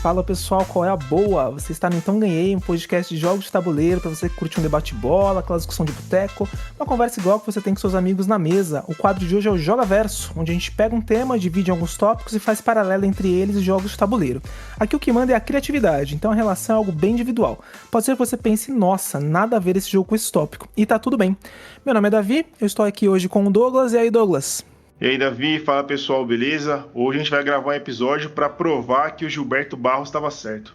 Fala pessoal, qual é a boa? Você está no Então Ganhei, um podcast de jogos de tabuleiro para você que curte um debate-bola, aquela discussão de boteco, uma conversa igual que você tem com seus amigos na mesa. O quadro de hoje é o Joga Verso, onde a gente pega um tema, divide em alguns tópicos e faz paralelo entre eles e jogos de tabuleiro. Aqui o que manda é a criatividade, então a relação é algo bem individual. Pode ser que você pense, nossa, nada a ver esse jogo com esse tópico, e tá tudo bem. Meu nome é Davi, eu estou aqui hoje com o Douglas, e aí Douglas? E aí, Davi, fala pessoal, beleza? Hoje a gente vai gravar um episódio para provar que o Gilberto Barros estava certo.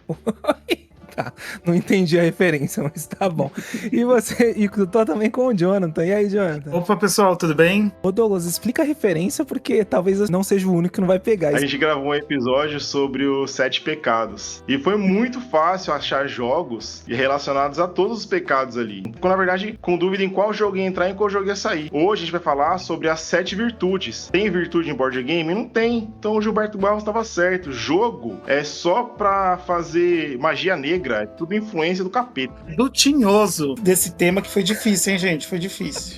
Tá, não entendi a referência, mas tá bom. E você, e eu tô também com o Jonathan. E aí, Jonathan? Opa, pessoal, tudo bem? Ô Douglas, explica a referência, porque talvez eu não seja o único que não vai pegar. A gente gravou um episódio sobre os 7 pecados. E foi muito fácil achar jogos relacionados a todos os pecados ali. Na verdade, com dúvida em qual jogo ia entrar e em qual jogo ia sair. Hoje a gente vai falar sobre as 7 virtudes. Tem virtude em board game? Não tem. Então o Gilberto Barros estava certo. Jogo é só pra fazer magia negra. É tudo influência do capeta. Do tinhoso desse tema que foi difícil, hein, gente? Foi difícil.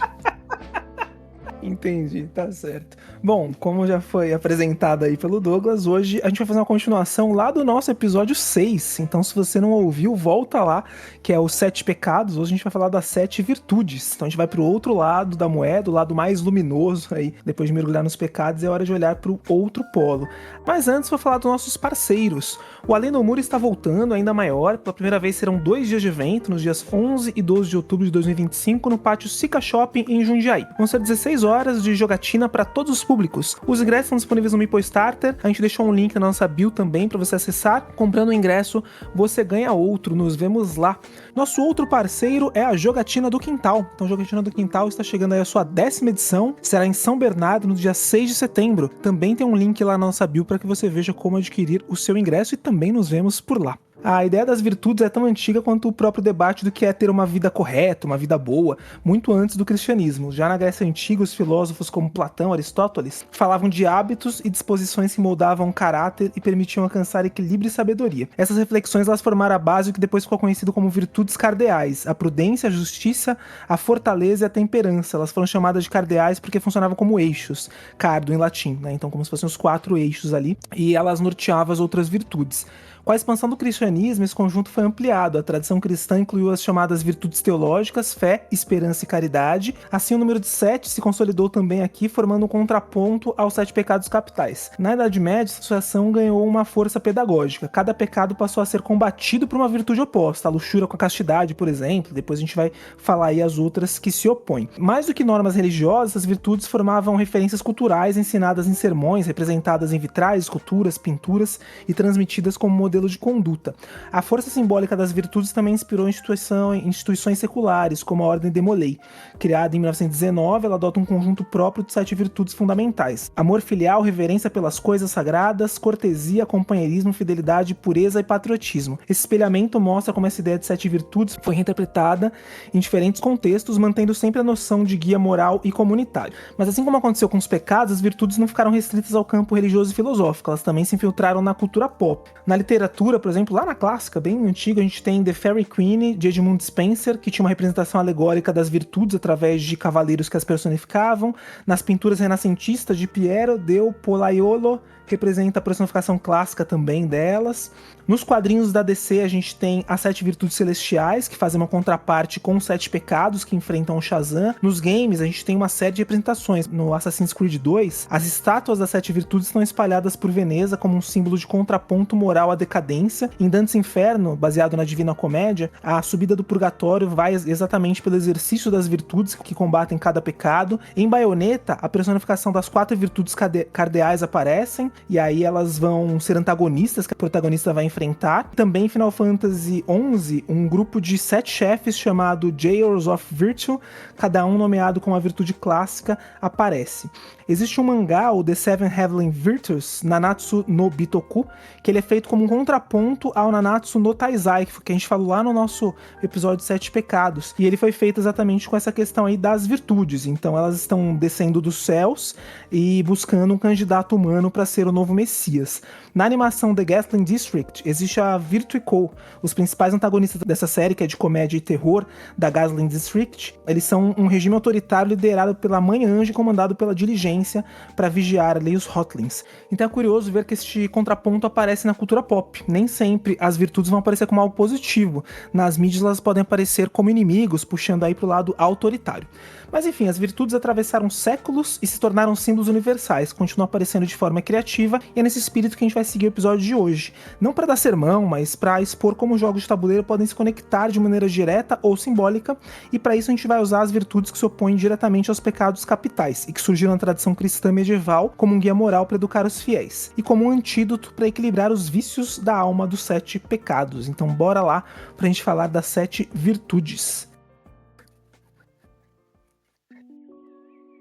Entendi, tá certo. Bom, como já foi apresentado aí pelo Douglas, hoje a gente vai fazer uma continuação lá do nosso episódio 6. Então, se você não ouviu, volta lá, que é os 7 pecados. Hoje a gente vai falar das 7 virtudes. Então, a gente vai pro outro lado da moeda, o lado mais luminoso aí. Depois de mergulhar nos pecados, é hora de olhar pro outro polo. Mas antes, vou falar dos nossos parceiros. O Além do Muro está voltando, ainda maior. Pela primeira vez, serão 2 dias de evento, nos dias 11 e 12 de outubro de 2025, no pátio Sica Shopping, em Jundiaí. Vão ser 16 horas de jogatina para todos os públicos. Os ingressos estão disponíveis no Meeple Starter. A gente deixou um link na nossa bio também para você acessar. Comprando o ingresso, você ganha outro. Nos vemos lá. Nosso outro parceiro é a Jogatina do Quintal. Então, a Jogatina do Quintal está chegando aí a sua 10ª edição. Será em São Bernardo, no dia 6 de setembro. Também tem um link lá na nossa bio para que você veja como adquirir o seu ingresso e também nos vemos por lá. A ideia das virtudes é tão antiga quanto o próprio debate do que é ter uma vida correta, uma vida boa, muito antes do cristianismo. Já na Grécia Antiga, os filósofos como Platão, Aristóteles, falavam de hábitos e disposições que moldavam o caráter e permitiam alcançar equilíbrio e sabedoria. Essas reflexões elas formaram a base do que depois ficou conhecido como virtudes cardeais, a prudência, a justiça, a fortaleza e a temperança. Elas foram chamadas de cardeais porque funcionavam como eixos, cardo em latim, né? Então como se fossem os 4 eixos ali, e elas norteavam as outras virtudes. Com a expansão do cristianismo, esse conjunto foi ampliado. A tradição cristã incluiu as chamadas virtudes teológicas, fé, esperança e caridade. Assim, o número de 7 se consolidou também aqui, formando um contraponto aos 7 pecados capitais. Na Idade Média, essa associação ganhou uma força pedagógica. Cada pecado passou a ser combatido por uma virtude oposta. A luxúria com a castidade, por exemplo. Depois a gente vai falar aí as outras que se opõem. Mais do que normas religiosas, as virtudes formavam referências culturais ensinadas em sermões, representadas em vitrais, esculturas, pinturas e transmitidas como modelo de conduta. A força simbólica das virtudes também inspirou instituições seculares, como a Ordem de Molay. Criada em 1919, ela adota um conjunto próprio de 7 virtudes fundamentais: amor filial, reverência pelas coisas sagradas, cortesia, companheirismo, fidelidade, pureza e patriotismo. Esse espelhamento mostra como essa ideia de 7 virtudes foi reinterpretada em diferentes contextos, mantendo sempre a noção de guia moral e comunitário. Mas assim como aconteceu com os pecados, as virtudes não ficaram restritas ao campo religioso e filosófico, elas também se infiltraram na cultura pop. Na literatura, por exemplo, lá na clássica, bem antiga, a gente tem The Fairy Queen, de Edmund Spencer, que tinha uma representação alegórica das virtudes através de cavaleiros que as personificavam. Nas pinturas renascentistas de Piero del Pollaiolo, representa a personificação clássica também delas. Nos quadrinhos da DC a gente tem as 7 virtudes celestiais, que fazem uma contraparte com os 7 pecados que enfrentam o Shazam. Nos games a gente tem uma série de representações. No Assassin's Creed 2, as estátuas das 7 virtudes estão espalhadas por Veneza como um símbolo de contraponto moral à decadência. Em Dante's Inferno, baseado na Divina Comédia, a subida do purgatório vai exatamente pelo exercício das virtudes que combatem cada pecado. Em Bayonetta, a personificação das 4 virtudes cardeais aparecem, e aí elas vão ser antagonistas que a protagonista vai enfrentar. Também em Final Fantasy XI, um grupo de 7 chefes chamado Jailers of Virtue, cada um nomeado com uma virtude clássica, aparece. Existe um mangá, o The Seven Heavenly Virtues, Nanatsu no Bitoku, que ele é feito como um contraponto ao Nanatsu no Taizai, que a gente falou lá no nosso episódio 7 Pecados. E ele foi feito exatamente com essa questão aí das virtudes. Então elas estão descendo dos céus e buscando um candidato humano para ser ser o novo Messias. Na animação The Ghastly District, existe a Virtue Co. Os principais antagonistas dessa série, que é de comédia e terror, da Ghastly District, eles são um regime autoritário liderado pela Mãe Anja e comandado pela Diligência para vigiar ali os Hotlings. Então é curioso ver que este contraponto aparece na cultura pop. Nem sempre as virtudes vão aparecer como algo positivo. Nas mídias elas podem aparecer como inimigos, puxando aí pro lado autoritário. Mas enfim, as virtudes atravessaram séculos e se tornaram símbolos universais, continuam aparecendo de forma criativa, e é nesse espírito que a gente vai seguir o episódio de hoje. Não para dar sermão, mas para expor como jogos de tabuleiro podem se conectar de maneira direta ou simbólica, e para isso a gente vai usar as virtudes que se opõem diretamente aos pecados capitais, e que surgiram na tradição cristã medieval como um guia moral para educar os fiéis, e como um antídoto para equilibrar os vícios da alma dos 7 pecados. Então bora lá pra gente falar das 7 virtudes.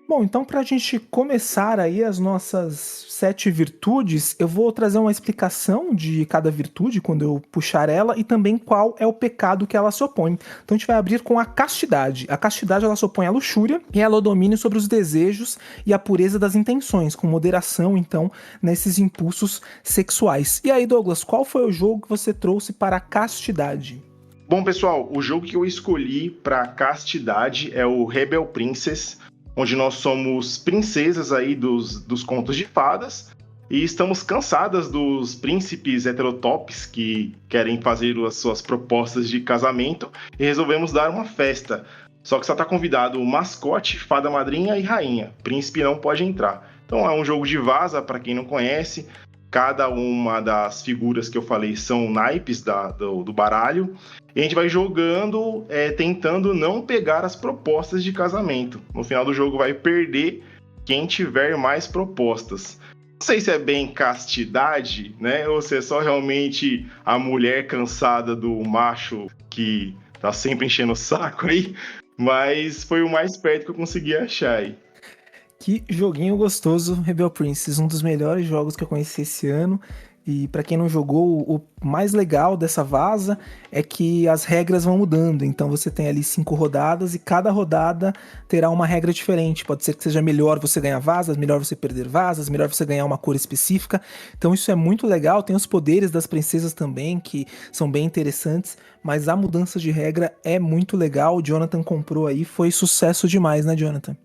Bom, então pra gente começar aí as nossas 7 virtudes, eu vou trazer uma explicação de cada virtude quando eu puxar ela e também qual é o pecado que ela se opõe. Então a gente vai abrir com a castidade. A castidade ela se opõe à luxúria e ela é o domínio sobre os desejos e a pureza das intenções, com moderação então nesses impulsos sexuais. E aí, Douglas, qual foi o jogo que você trouxe para a castidade? Bom, pessoal, o jogo que eu escolhi para castidade é o Rebel Princess, onde nós somos princesas aí dos contos de fadas e estamos cansadas dos príncipes heterotops que querem fazer as suas propostas de casamento e resolvemos dar uma festa. Só que só está convidado o mascote, fada madrinha e rainha. Príncipe não pode entrar. Então é um jogo de vaza, para quem não conhece. Cada uma das figuras que eu falei são naipes do baralho. E a gente vai jogando, tentando não pegar as propostas de casamento. No final do jogo vai perder quem tiver mais propostas. Não sei se é bem castidade, né? Ou se é só realmente a mulher cansada do macho que tá sempre enchendo o saco aí. Mas foi o mais perto que eu consegui achar aí. Que joguinho gostoso, Rebel Princess, um dos melhores jogos que eu conheci esse ano. E pra quem não jogou, o mais legal dessa vaza é que as regras vão mudando. Então você tem ali 5 rodadas e cada rodada terá uma regra diferente. Pode ser que seja melhor você ganhar vazas, melhor você perder vazas, melhor você ganhar uma cor específica. Então isso é muito legal. Tem os poderes das princesas também, que são bem interessantes. Mas a mudança de regra é muito legal. O Jonathan comprou aí, foi sucesso demais, né, Jonathan?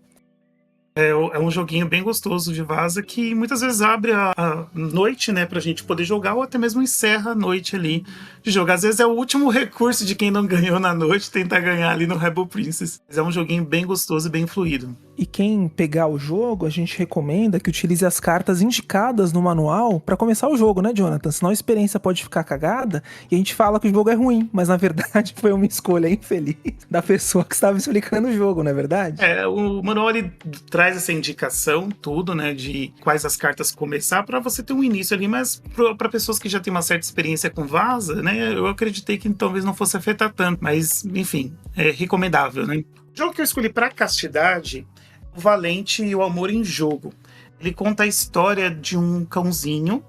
É um joguinho bem gostoso de vaza que muitas vezes abre a noite, né, pra gente poder jogar ou até mesmo encerra a noite ali de jogar. Às vezes é o último recurso de quem não ganhou na noite tentar ganhar ali no Rebel Princess. Mas é um joguinho bem gostoso e bem fluido. E quem pegar o jogo, a gente recomenda que utilize as cartas indicadas no manual pra começar o jogo, né, Jonathan? Senão a experiência pode ficar cagada e a gente fala que o jogo é ruim, mas na verdade foi uma escolha infeliz da pessoa que estava explicando o jogo, não é verdade? O manual ele traz essa indicação, tudo, né, de quais as cartas começar pra você ter um início ali, mas pra pessoas que já têm uma certa experiência com vaza, né, eu acreditei que talvez não fosse afetar tanto, mas enfim, é recomendável, né? O jogo que eu escolhi pra castidade, O Valente e o Amor em Jogo. Ele conta a história de um cãozinho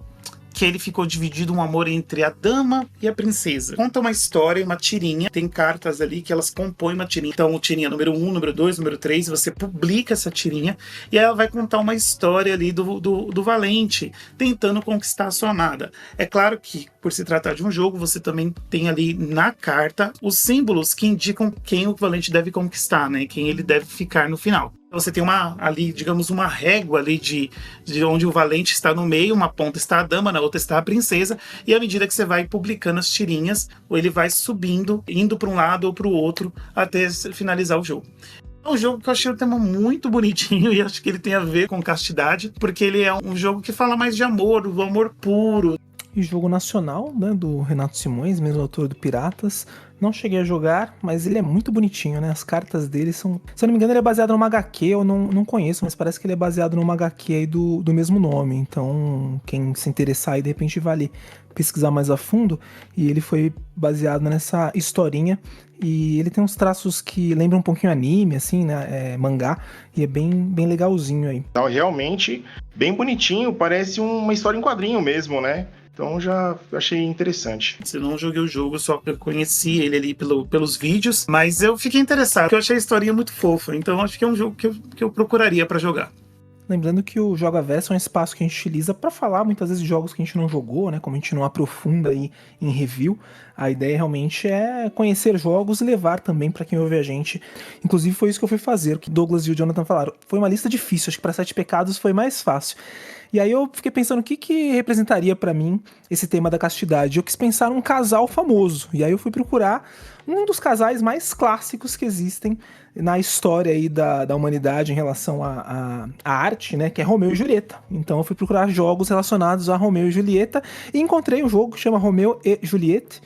que ele ficou dividido um amor entre a dama e a princesa. Conta uma história, uma tirinha, tem cartas ali que elas compõem uma tirinha. Então, tirinha número 1, número 2, número 3, você publica essa tirinha e ela vai contar uma história ali do valente, tentando conquistar a sua amada. É claro que, por se tratar de um jogo, você também tem ali na carta os símbolos que indicam quem o valente deve conquistar, né? Quem ele deve ficar no final. Você tem ali, digamos, uma régua ali de onde o valente está no meio, uma ponta está a dama, na outra está a princesa, e à medida que você vai publicando as tirinhas, ele vai subindo, indo para um lado ou para o outro, até finalizar o jogo. É um jogo que eu achei o tema muito bonitinho e acho que ele tem a ver com castidade, porque ele é um jogo que fala mais de amor, do amor puro. E jogo nacional, né, do Renato Simões, mesmo autor do Piratas. Não cheguei a jogar, mas ele é muito bonitinho, né? As cartas dele são... Se eu não me engano, ele é baseado numa HQ, eu não conheço, mas parece que ele é baseado numa HQ aí do mesmo nome. Então, quem se interessar aí, de repente vai ali pesquisar mais a fundo. E ele foi baseado nessa historinha. E ele tem uns traços que lembram um pouquinho anime, assim, né? Mangá. E é bem legalzinho aí. Então, realmente, bem bonitinho. Parece uma história em quadrinho mesmo, né? Então já achei interessante. Eu não joguei o jogo, só conheci ele ali pelos vídeos, mas eu fiquei interessado, porque eu achei a historinha muito fofa, então acho que é um jogo que eu procuraria pra jogar. Lembrando que o Joga Verso é um espaço que a gente utiliza para falar muitas vezes de jogos que a gente não jogou, né? Como a gente não aprofunda aí em review, a ideia realmente é conhecer jogos e levar também para quem ouve a gente. Inclusive foi isso que eu fui fazer, o que Douglas e o Jonathan falaram. Foi uma lista difícil, acho que para 7 pecados foi mais fácil. E aí eu fiquei pensando o que representaria pra mim esse tema da castidade. Eu quis pensar num casal famoso. E aí eu fui procurar um dos casais mais clássicos que existem na história aí da humanidade em relação à arte, né? Que é Romeu e Julieta. Então eu fui procurar jogos relacionados a Romeu e Julieta e encontrei um jogo que chama Romeu e Juliette.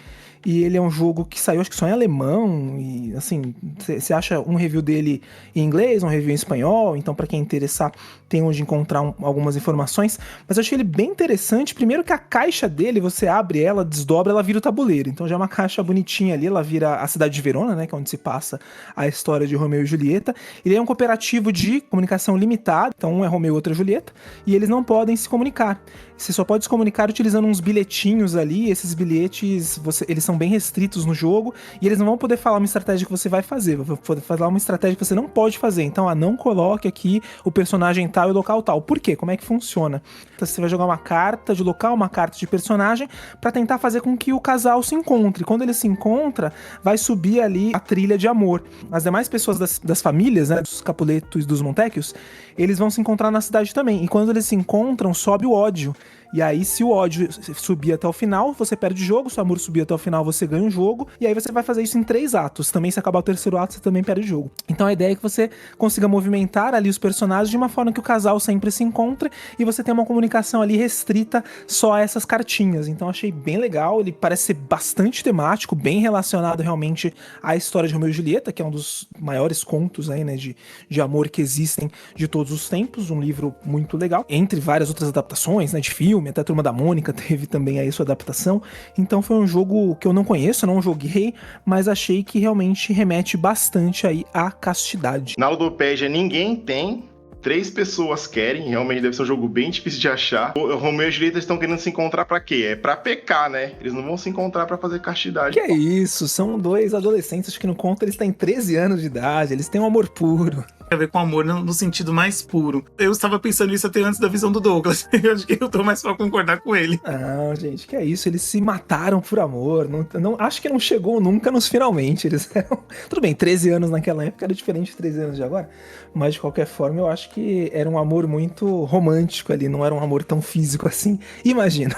E ele é um jogo que saiu, acho que só em alemão, e assim, você acha um review dele em inglês, um review em espanhol, então pra quem interessar tem onde encontrar algumas informações, mas eu achei ele bem interessante, primeiro que a caixa dele, você abre ela, desdobra, ela vira o tabuleiro, então já é uma caixa bonitinha ali, ela vira a cidade de Verona, né, que é onde se passa a história de Romeu e Julieta. Ele é um cooperativo de comunicação limitada, então um é Romeu e outro é Julieta, e eles não podem se comunicar. Você só pode se comunicar utilizando uns bilhetinhos ali, esses bilhetes, eles são bem restritos no jogo, e eles não vão poder falar uma estratégia que você vai fazer, vão poder falar uma estratégia que você não pode fazer, então, não coloque aqui o personagem tal e o local tal. Por quê? Como é que funciona? Então, você vai jogar uma carta de local, uma carta de personagem, pra tentar fazer com que o casal se encontre. Quando ele se encontra, vai subir ali a trilha de amor. As demais pessoas das famílias, né, dos Capuletos e dos Montecchios, eles vão se encontrar na cidade também, e quando eles se encontram, sobe o ódio. E aí, se o ódio subir até o final, você perde o jogo. Se o amor subir até o final, você ganha o jogo. E aí você vai fazer isso em 3 atos. Também, se acabar o terceiro ato, você também perde o jogo. Então a ideia é que você consiga movimentar ali os personagens de uma forma que o casal sempre se encontre e você tem uma comunicação ali restrita só a essas cartinhas. Então achei bem legal. Ele parece ser bastante temático, bem relacionado realmente à história de Romeu e Julieta, que é um dos maiores contos aí, né, de amor que existem de todos os tempos. Um livro muito legal. Entre várias outras adaptações, né, de filme, até a Turma da Mônica teve também aí sua adaptação. Então foi um jogo que eu não conheço, não joguei, mas achei que realmente remete bastante aí à castidade. Na Ludopédia ninguém tem, 3 pessoas querem, realmente deve ser um jogo bem difícil de achar. O Romeu e Julieta estão querendo se encontrar pra quê? É pra pecar, né? Eles não vão se encontrar pra fazer castidade. Que é isso, são 2 adolescentes, acho que no conto eles têm 13 anos de idade, eles têm um amor puro. Tem a ver com amor no sentido mais puro. Eu estava pensando isso até antes da visão do Douglas. Eu acho que eu tô mais pra concordar com ele. Não, gente, que é isso, eles se mataram por amor, não, acho que não chegou nunca nos finalmente, eles eram... Tudo bem, 13 anos naquela época era diferente de 13 anos de agora, mas de qualquer forma eu acho que era um amor muito romântico ali, não era um amor tão físico assim, imagino.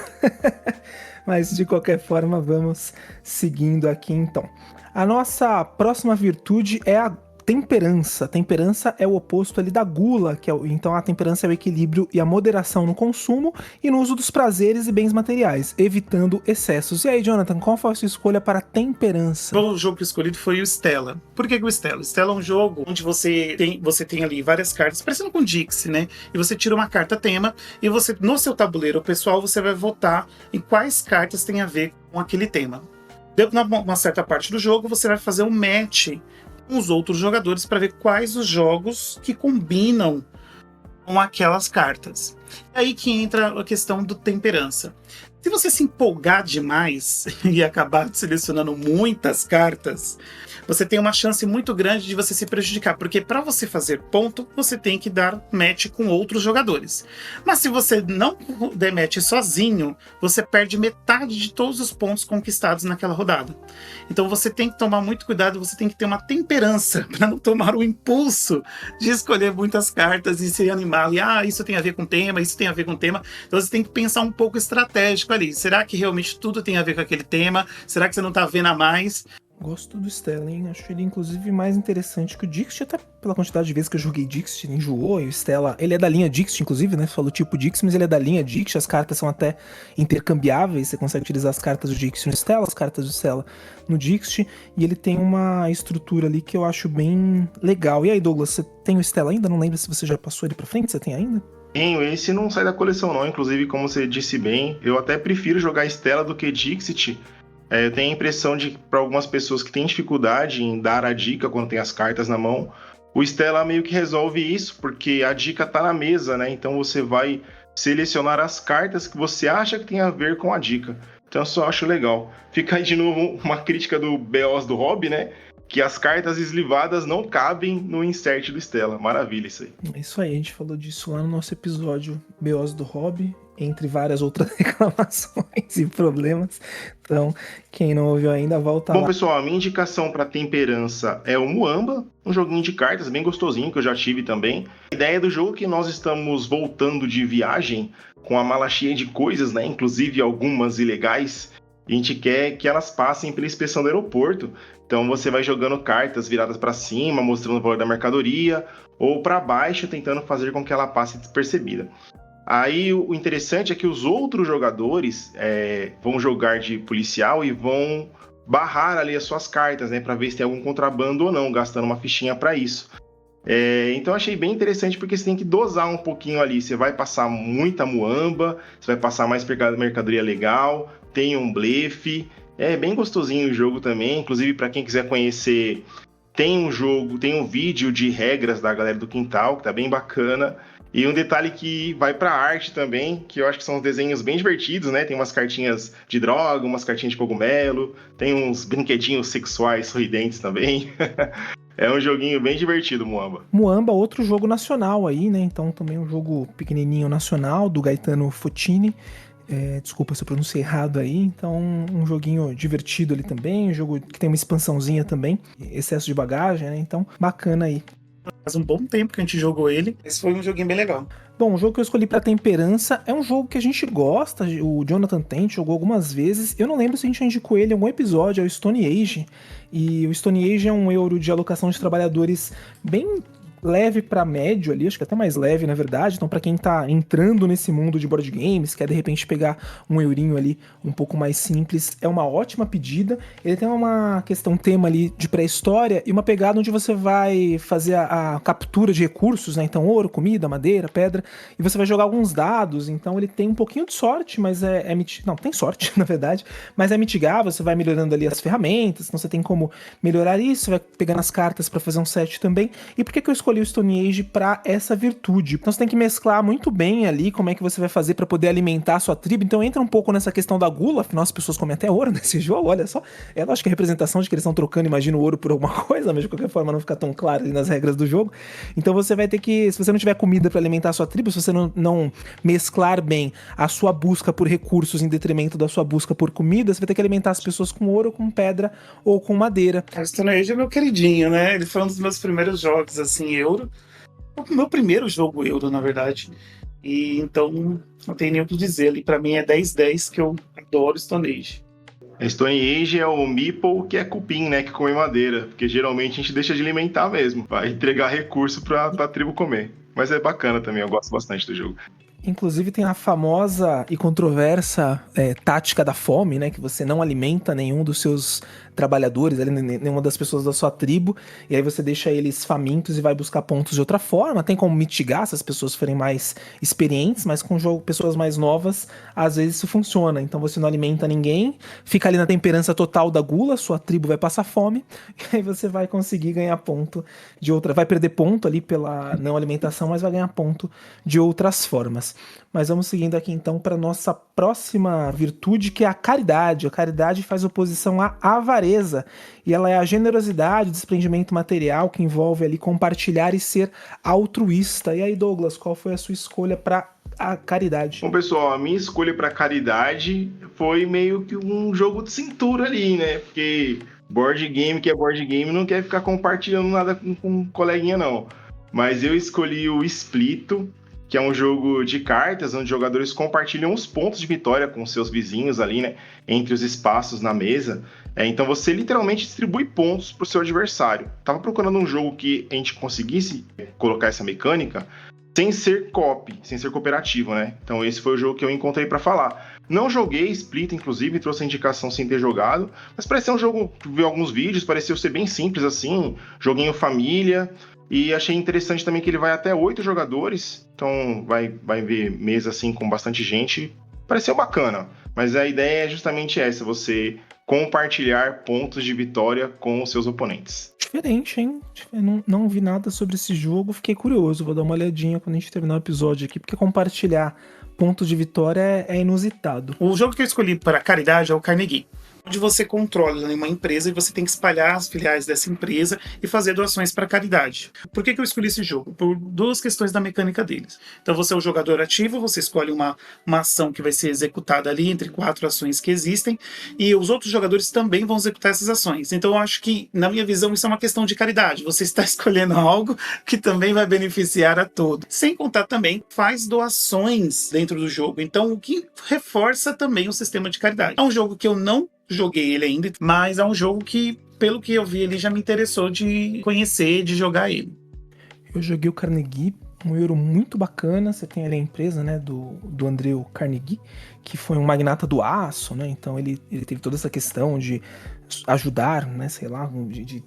Mas de qualquer forma, vamos seguindo aqui então. A nossa próxima virtude é a temperança. Temperança é o oposto ali da gula, então a temperança é o equilíbrio e a moderação no consumo e no uso dos prazeres e bens materiais, evitando excessos. E aí, Jonathan, qual foi a sua escolha para a temperança? O jogo escolhido foi o Stella. Por que o Stella? O Stella é um jogo onde você tem ali várias cartas, parecendo com Dixie, né? E você tira uma carta tema e você, no seu tabuleiro pessoal, você vai votar em quais cartas tem a ver com aquele tema. Numa certa parte do jogo, você vai fazer um match com os outros jogadores para ver quais os jogos que combinam com aquelas cartas. É aí que entra a questão do temperança. Se você se empolgar demais e acabar selecionando muitas cartas, você tem uma chance muito grande de você se prejudicar, porque para você fazer ponto, você tem que dar match com outros jogadores. Mas se você não der match sozinho, você perde metade de todos os pontos conquistados naquela rodada. Então você tem que tomar muito cuidado, você tem que ter uma temperança para não tomar o impulso de escolher muitas cartas e se animar ali, isso tem a ver com tema, isso tem a ver com tema. Então você tem que pensar um pouco estratégico ali. Será que realmente tudo tem a ver com aquele tema? Será que você não tá vendo a mais? Gosto do Stella, hein? Acho ele, inclusive, mais interessante que o Dixit, até pela quantidade de vezes que eu joguei Dixit, enjoou, e o Stella, ele é da linha Dixit, inclusive, né? Falou tipo Dixit, mas ele é da linha Dixit, as cartas são até intercambiáveis, você consegue utilizar as cartas do Dixit no Stella, as cartas do Stella no Dixit, e ele tem uma estrutura ali que eu acho bem legal. E aí, Douglas, você tem o Stella ainda? Não lembro se você já passou ele pra frente, você tem ainda? Esse não sai da coleção não, inclusive, como você disse bem, eu até prefiro jogar Stella do que Dixit. Eu tenho a impressão de que para algumas pessoas que têm dificuldade em dar a dica quando tem as cartas na mão, o Stella meio que resolve isso, porque a dica tá na mesa, né? Então você vai selecionar as cartas que você acha que tem a ver com a dica. Então eu só acho legal. Fica aí de novo uma crítica do BOs do hobby, né? que as cartas eslivadas não cabem no insert do Stella. Maravilha isso aí. É isso aí, a gente falou disso lá no nosso episódio BOs do Hobby, entre várias outras reclamações e problemas. Então, quem não ouviu ainda, volta lá. Bom, pessoal, a minha indicação para temperança é o Muamba, um joguinho de cartas bem gostosinho, que eu já tive também. A ideia do jogo é que nós estamos voltando de viagem com a mala cheia de coisas, né? Inclusive algumas ilegais. E a gente quer que elas passem pela inspeção do aeroporto. Então você vai jogando cartas viradas para cima, mostrando o valor da mercadoria, ou para baixo, tentando fazer com que ela passe despercebida. Aí o interessante é que os outros jogadores vão jogar de policial e vão barrar ali as suas cartas, né, para ver se tem algum contrabando ou não, gastando uma fichinha para isso. Então eu achei bem interessante porque você tem que dosar um pouquinho ali. Você vai passar muita muamba, você vai passar mais mercadoria legal, tem um blefe. É bem gostosinho o jogo também. Inclusive, para quem quiser conhecer, tem um vídeo de regras da galera do Quintal, que tá bem bacana. E um detalhe que vai pra arte também, que eu acho que são uns desenhos bem divertidos, né? Tem umas cartinhas de droga, umas cartinhas de cogumelo, tem uns brinquedinhos sexuais sorridentes também. É um joguinho bem divertido, Muamba. Muamba, outro jogo nacional aí, né? Então também um jogo pequenininho nacional, do Gaetano Fotini. Desculpa se eu pronunciei errado aí. Então um joguinho divertido ali também, um jogo que tem uma expansãozinha também, excesso de bagagem, né? Então bacana aí. Faz um bom tempo que a gente jogou ele. Esse foi um joguinho bem legal. Bom, o jogo que eu escolhi pra temperança é um jogo que a gente gosta, o Jonathan Tent jogou algumas vezes. Eu não lembro se a gente indicou ele em algum episódio, é o Stone Age. E o Stone Age é um euro de alocação de trabalhadores bem leve pra médio ali, acho que até mais leve na verdade. Então pra quem tá entrando nesse mundo de board games, quer de repente pegar um eurinho ali um pouco mais simples, é uma ótima pedida. Ele tem um tema ali de pré-história e uma pegada onde você vai fazer a captura de recursos, né? Então ouro, comida, madeira, pedra, e você vai jogar alguns dados. Então ele tem um pouquinho de sorte, mas não, tem sorte na verdade, mas é mitigável. Você vai melhorando ali as ferramentas, então você tem como melhorar isso, você vai pegando as cartas pra fazer um set também. E por que eu escolhi o Stone Age para essa virtude? Então você tem que mesclar muito bem ali como é que você vai fazer para poder alimentar a sua tribo. Então entra um pouco nessa questão da gula, afinal as pessoas comem até ouro nesse jogo, olha só. Eu acho que é a representação de que eles estão trocando, imagina, o ouro por alguma coisa, mas de qualquer forma não fica tão claro ali nas regras do jogo. Então você vai ter que, se você não tiver comida para alimentar a sua tribo, se você não mesclar bem a sua busca por recursos em detrimento da sua busca por comida, você vai ter que alimentar as pessoas com ouro, com pedra ou com madeira. O Stone Age é meu queridinho, né? Ele foi um dos meus primeiros jogos, assim, euro. O meu primeiro jogo euro, na verdade. E então, não tem nem o que dizer ali. Pra mim é 10/10, que eu adoro Stone Age. Stone Age é o meeple que é cupim, né? Que come madeira. Porque geralmente a gente deixa de alimentar mesmo. Vai entregar recurso pra tribo comer. Mas é bacana também, eu gosto bastante do jogo. Inclusive tem a famosa e controversa tática da fome, né? Que você não alimenta nenhum dos seus trabalhadores, nenhuma das pessoas da sua tribo, e aí você deixa eles famintos e vai buscar pontos de outra forma. Tem como mitigar se as pessoas forem mais experientes, mas com pessoas mais novas, às vezes isso funciona. Então você não alimenta ninguém, fica ali na temperança total da gula, sua tribo vai passar fome, e aí você vai conseguir ganhar ponto de outra. Vai perder ponto ali pela não alimentação, mas vai ganhar ponto de outras formas. Mas vamos seguindo aqui então para nossa próxima virtude, que é a caridade. A caridade faz oposição à avareza, e ela é a generosidade, o desprendimento material que envolve ali compartilhar e ser altruísta. E aí, Douglas, qual foi a sua escolha para a caridade? Bom, pessoal, a minha escolha para caridade foi meio que um jogo de cintura ali, né? Porque board game que é board game não quer ficar compartilhando nada com um coleguinha, não. Mas eu escolhi o Splito, que é um jogo de cartas, onde os jogadores compartilham os pontos de vitória com seus vizinhos ali, né, entre os espaços na mesa. Então você literalmente distribui pontos para o seu adversário. Tava procurando um jogo que a gente conseguisse colocar essa mecânica sem ser co-op, sem ser cooperativo, né? Então esse foi o jogo que eu encontrei para falar. Não joguei Split, inclusive, trouxe a indicação sem ter jogado, mas pareceu um jogo, vi alguns vídeos, pareceu ser bem simples assim, joguinho família. E achei interessante também que ele vai até 8 jogadores, então vai ver mesa assim com bastante gente. Pareceu bacana, mas a ideia é justamente essa, você compartilhar pontos de vitória com os seus oponentes. Diferente, hein? Eu não vi nada sobre esse jogo, fiquei curioso, vou dar uma olhadinha quando a gente terminar o episódio aqui, porque compartilhar pontos de vitória é inusitado. O jogo que eu escolhi para caridade é o Carnegie. onde você controla uma empresa e você tem que espalhar as filiais dessa empresa e fazer doações para caridade. Por que eu escolhi esse jogo? Por duas questões da mecânica deles. Então você é o jogador ativo, você escolhe uma ação que vai ser executada ali entre 4 ações que existem, e os outros jogadores também vão executar essas ações. Então eu acho que, na minha visão, isso é uma questão de caridade. Você está escolhendo algo que também vai beneficiar a todos. Sem contar também, faz doações dentro do jogo. Então o que reforça também o sistema de caridade. É um jogo que eu não joguei ele ainda, mas é um jogo que, pelo que eu vi, ele já me interessou de conhecer, de jogar ele. Eu joguei o Carnegie, um euro muito bacana. Você tem ali a empresa, né, do Andrew Carnegie, que foi um magnata do aço, né? Então ele teve toda essa questão de ajudar, né, sei lá, de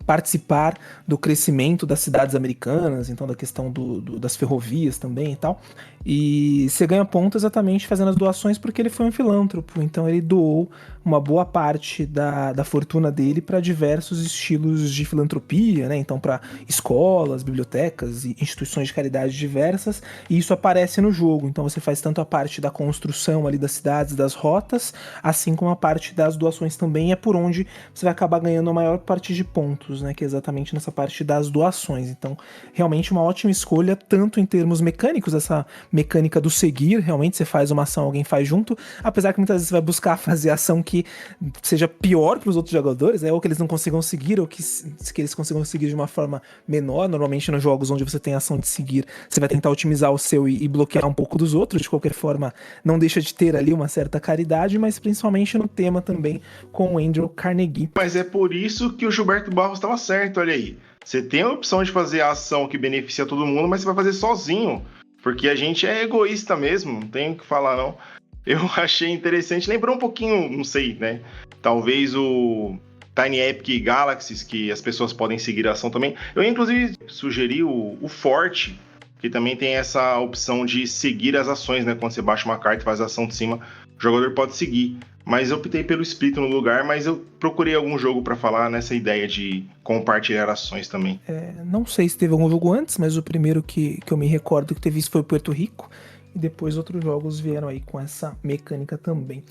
participar do crescimento das cidades americanas, então da questão das ferrovias também e tal. E você ganha ponto exatamente fazendo as doações porque ele foi um filântropo, então ele doou uma boa parte da fortuna dele para diversos estilos de filantropia, né? Então para escolas, bibliotecas e instituições de caridade diversas, e isso aparece no jogo. Então você faz tanto a parte da construção ali das cidades, das rotas, assim como a parte das doações também, é por onde você vai acabar ganhando a maior parte de pontos, né? Que é exatamente nessa parte das doações. Então, realmente uma ótima escolha, tanto em termos mecânicos, essa mecânica do seguir, realmente você faz uma ação, alguém faz junto, apesar que muitas vezes você vai buscar fazer ação que seja pior para os outros jogadores, né? Ou que eles não consigam seguir, ou que eles consigam seguir de uma forma menor. Normalmente nos jogos onde você tem a ação de seguir, você vai tentar otimizar o seu e bloquear um pouco dos outros. De qualquer forma, não deixa de ter ali uma certa caridade, mas principalmente no tema também com o Andrew Carnegie. Mas é por isso que o Gilberto Barros estava certo, olha aí. Você tem a opção de fazer a ação que beneficia todo mundo, mas você vai fazer sozinho. Porque a gente é egoísta mesmo, não tem o que falar não. Eu achei interessante, lembrou um pouquinho, não sei, né? Talvez o Tiny Epic Galaxies, que as pessoas podem seguir a ação também. Eu inclusive sugeri o Forte, que também tem essa opção de seguir as ações, né? Quando você baixa uma carta e faz a ação de cima, o jogador pode seguir. Mas eu optei pelo Split no lugar, mas eu procurei algum jogo para falar nessa ideia de compartilhar ações também. Não sei se teve algum jogo antes, mas o primeiro que eu me recordo que teve isso foi o Puerto Rico, e depois outros jogos vieram aí com essa mecânica também.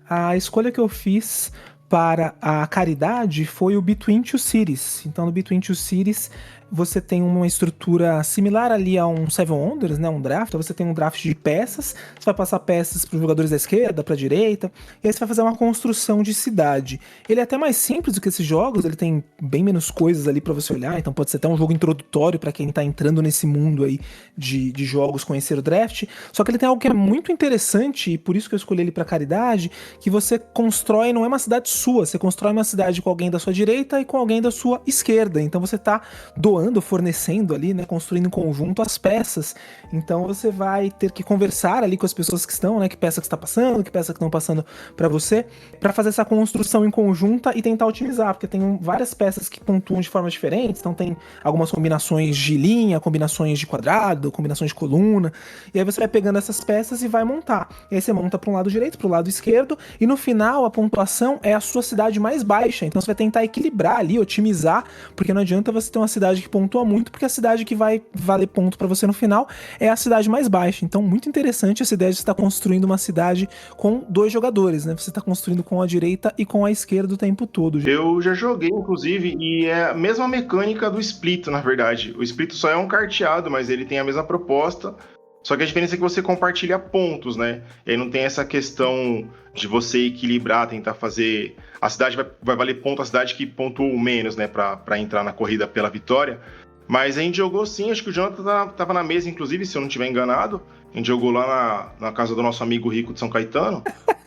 A escolha que eu fiz para a caridade foi o Between Two Cities. Então no Between Two Cities você tem uma estrutura similar ali a um Seven Wonders, né, um draft. Você tem um draft de peças, você vai passar peças para os jogadores da esquerda, para a direita, e aí você vai fazer uma construção de cidade. Ele é até mais simples do que esses jogos, ele tem bem menos coisas ali para você olhar, então pode ser até um jogo introdutório para quem tá entrando nesse mundo aí de jogos, conhecer o draft. Só que ele tem algo que é muito interessante, e por isso que eu escolhi ele para caridade, que você constrói, não é uma cidade sua, você constrói uma cidade com alguém da sua direita e com alguém da sua esquerda. Então você tá doando, fornecendo ali, né, construindo em conjunto as peças. Então você vai ter que conversar ali com as pessoas que estão, né, que peça que está passando, que peça que estão passando para você, para fazer essa construção em conjunta e tentar otimizar, porque tem várias peças que pontuam de forma diferente, então tem algumas combinações de linha, combinações de quadrado, combinações de coluna, e aí você vai pegando essas peças e vai montar. E aí você monta para um lado direito, para o lado esquerdo, e no final a pontuação é a sua cidade mais baixa, então você vai tentar equilibrar ali, otimizar, porque não adianta você ter uma cidade que pontua muito, porque a cidade que vai valer ponto para você no final é a cidade mais baixa. Então, muito interessante essa ideia de você estar construindo uma cidade com 2 jogadores, né? Você está construindo com a direita e com a esquerda o tempo todo. Eu já joguei, inclusive, e é a mesma mecânica do Split, na verdade. O Split só é um carteado, mas ele tem a mesma proposta. Só que a diferença é que você compartilha pontos, né? E aí não tem essa questão de você equilibrar, tentar fazer... A cidade vai valer ponto, a cidade que pontuou menos, né? Pra entrar na corrida pela vitória. Mas a gente jogou sim, acho que o Jonathan tava na mesa, inclusive, se eu não estiver enganado. A gente jogou lá na casa do nosso amigo Rico de São Caetano,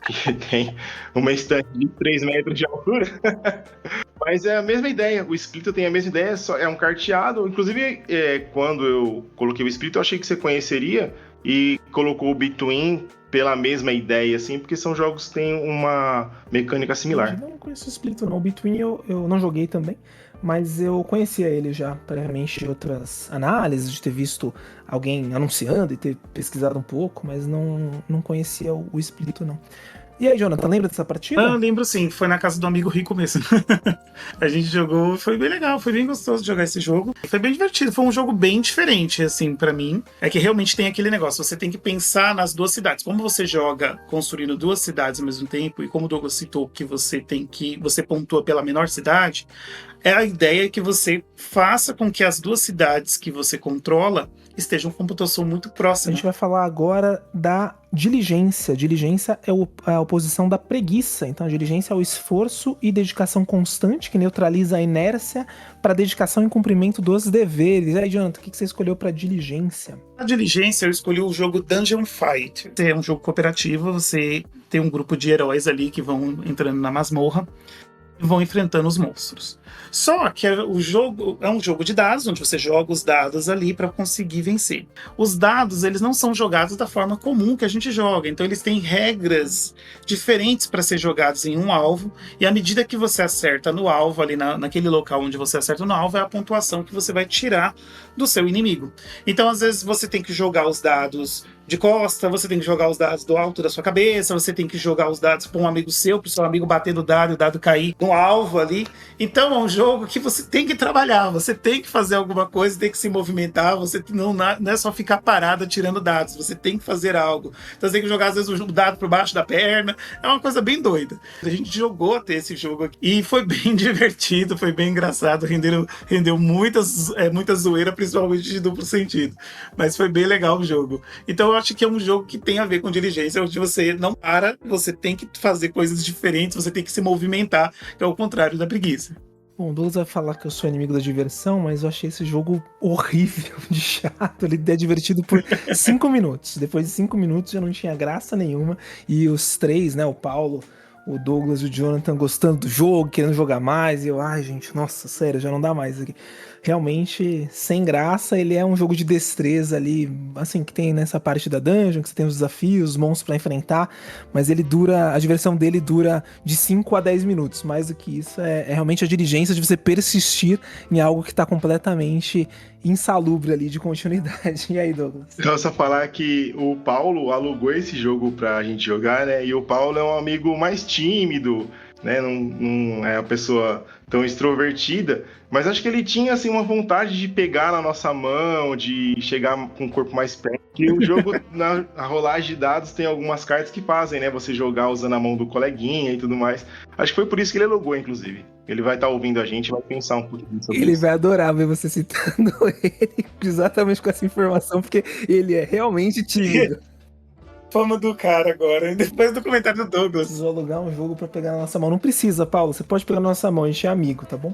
que tem uma estante de 3 metros de altura. Mas é a mesma ideia, o Split tem a mesma ideia, só é um carteado. Inclusive, quando eu coloquei o Split, eu achei que você conheceria e colocou o Between pela mesma ideia, assim, porque são jogos que têm uma mecânica similar. Eu não conheço o Split, não. O Between eu não joguei também, mas eu conhecia ele já previamente de outras análises, de ter visto alguém anunciando e ter pesquisado um pouco, mas não conhecia o Split, não. E aí, Jonathan, lembra dessa partida? Eu lembro sim, foi na casa do amigo rico mesmo. A gente jogou, foi bem legal, foi bem gostoso de jogar esse jogo. Foi bem divertido, foi um jogo bem diferente, assim, pra mim. É que realmente tem aquele negócio, você tem que pensar nas duas cidades. Como você joga construindo duas cidades ao mesmo tempo, e como o Douglas citou que você pontua pela menor cidade, é a ideia que você faça com que as duas cidades que você controla estejam com pontuação muito A próxima. gente vai falar agora da diligência. Diligência é a oposição da preguiça. Então, a diligência é o esforço e dedicação constante que neutraliza a inércia para dedicação e cumprimento dos deveres. E aí, Jonathan, o que você escolheu para diligência? A diligência, eu escolhi o jogo Dungeon Fight. É um jogo cooperativo, você tem um grupo de heróis ali que vão entrando na masmorra e vão enfrentando os monstros. Só que o jogo é um jogo de dados, onde você joga os dados ali para conseguir vencer. Os dados, eles não são jogados da forma comum que a gente joga, então eles têm regras diferentes para ser jogados em um alvo, e à medida que você acerta no alvo, ali naquele local onde você acerta no alvo, é a pontuação que você vai tirar do seu inimigo. Então, às vezes, você tem que jogar os dados de costa, você tem que jogar os dados do alto da sua cabeça, você tem que jogar os dados para um amigo seu, para o seu amigo bater no dado e o dado cair no alvo ali. Então é um jogo que você tem que trabalhar, você tem que fazer alguma coisa, tem que se movimentar, você não é só ficar parado tirando dados, você tem que fazer algo. Então você tem que jogar às vezes o dado por baixo da perna, é uma coisa bem doida. A gente jogou até esse jogo aqui e foi bem divertido, foi bem engraçado, rendeu muita zoeira, principalmente de duplo sentido. Mas foi bem legal o jogo. Então eu acho que é um jogo que tem a ver com diligência, onde você não para, você tem que fazer coisas diferentes, você tem que se movimentar, que é o contrário da preguiça. Bom, o Douglas vai falar que eu sou inimigo da diversão, mas eu achei esse jogo horrível de chato. Ele é divertido por 5 minutos. Depois de 5 minutos já não tinha graça nenhuma. E os três, né, o Paulo, o Douglas e o Jonathan gostando do jogo, querendo jogar mais. E eu, ai gente, nossa, sério, já não dá mais aqui. Realmente, sem graça, ele é um jogo de destreza ali, assim, que tem nessa parte da dungeon, que você tem os desafios, os monstros pra enfrentar, mas a diversão dele dura de 5 a 10 minutos. Mais do que isso, é realmente a diligência de você persistir em algo que tá completamente insalubre ali de continuidade. E aí, Douglas? Então, só falar que o Paulo alugou esse jogo pra gente jogar, né? E o Paulo é um amigo mais tímido, né? Não é uma pessoa tão extrovertida, mas acho que ele tinha assim uma vontade de pegar na nossa mão, de chegar com o corpo mais perto. E o jogo, na rolagem de dados, tem algumas cartas que fazem, né? Você jogar usando a mão do coleguinha e tudo mais. Acho que foi por isso que ele alugou, inclusive. Ele vai estar ouvindo a gente e vai pensar um pouquinho sobre Ele isso. vai adorar ver você citando ele exatamente com essa informação, porque ele é realmente tímido. Fama do cara agora, depois do comentário do Douglas. Preciso alugar um jogo pra pegar na nossa mão. Não precisa, Paulo, você pode pegar na nossa mão, a gente é amigo, tá bom?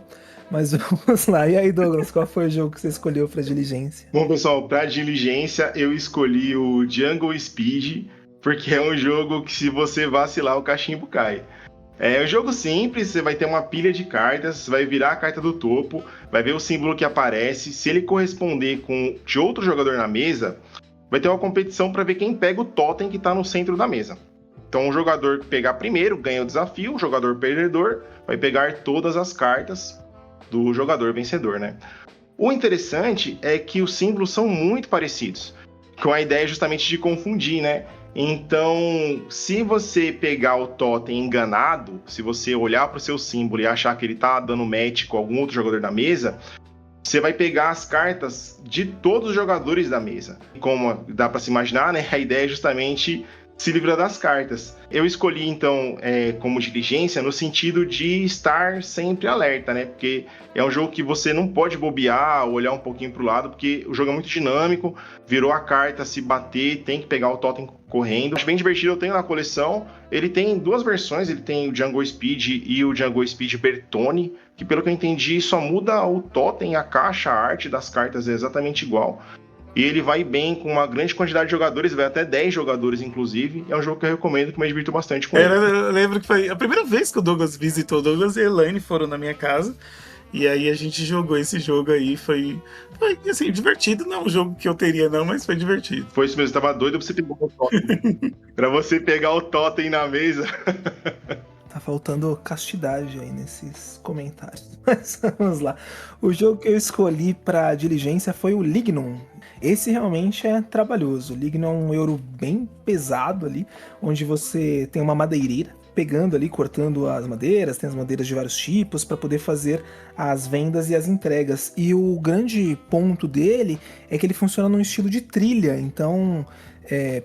Mas vamos lá. E aí, Douglas, qual foi o jogo que você escolheu pra diligência? Bom, pessoal, para diligência eu escolhi o Jungle Speed, porque é um jogo que se você vacilar o cachimbo cai. É um jogo simples, você vai ter uma pilha de cartas, você vai virar a carta do topo, vai ver o símbolo que aparece, se ele corresponder com de outro jogador na mesa, vai ter uma competição para ver quem pega o totem que está no centro da mesa. Então o jogador que pegar primeiro ganha o desafio, o jogador perdedor vai pegar todas as cartas do jogador vencedor, né? O interessante é que os símbolos são muito parecidos, com a ideia justamente de confundir, né? Então, se você pegar o totem enganado, se você olhar para o seu símbolo e achar que ele está dando match com algum outro jogador da mesa, você vai pegar as cartas de todos os jogadores da mesa. Como dá para se imaginar, né? A ideia é justamente se livrar das cartas. Eu escolhi, então, como diligência no sentido de estar sempre alerta, né? Porque é um jogo que você não pode bobear, olhar um pouquinho para o lado, porque o jogo é muito dinâmico, virou a carta, se bater, tem que pegar o totem correndo. Acho bem divertido, eu tenho na coleção. Ele tem duas versões, ele tem o Jungle Speed e o Jungle Speed Bertone, que pelo que eu entendi só muda o totem, a caixa, a arte das cartas é exatamente igual. E ele vai bem com uma grande quantidade de jogadores, vai até 10 jogadores, inclusive. É um jogo que eu recomendo, que me divirto bastante com ele. Eu lembro que foi a primeira vez que o Douglas visitou. O Douglas e a Elaine foram na minha casa. E aí a gente jogou esse jogo aí. Foi assim, divertido. Não é um jogo que eu teria, não, mas foi divertido. Foi isso mesmo, tava doido pra você pegar o totem. Pra você pegar o totem na mesa. Tá faltando castidade aí nesses comentários. Mas vamos lá. O jogo que eu escolhi pra diligência foi o Lignum. esse realmente é trabalhoso. O Ligno é um euro bem pesado ali, onde você tem uma madeireira pegando ali, cortando as madeiras, tem as madeiras de vários tipos para poder fazer as vendas e as entregas. E o grande ponto dele é que ele funciona num estilo de trilha, então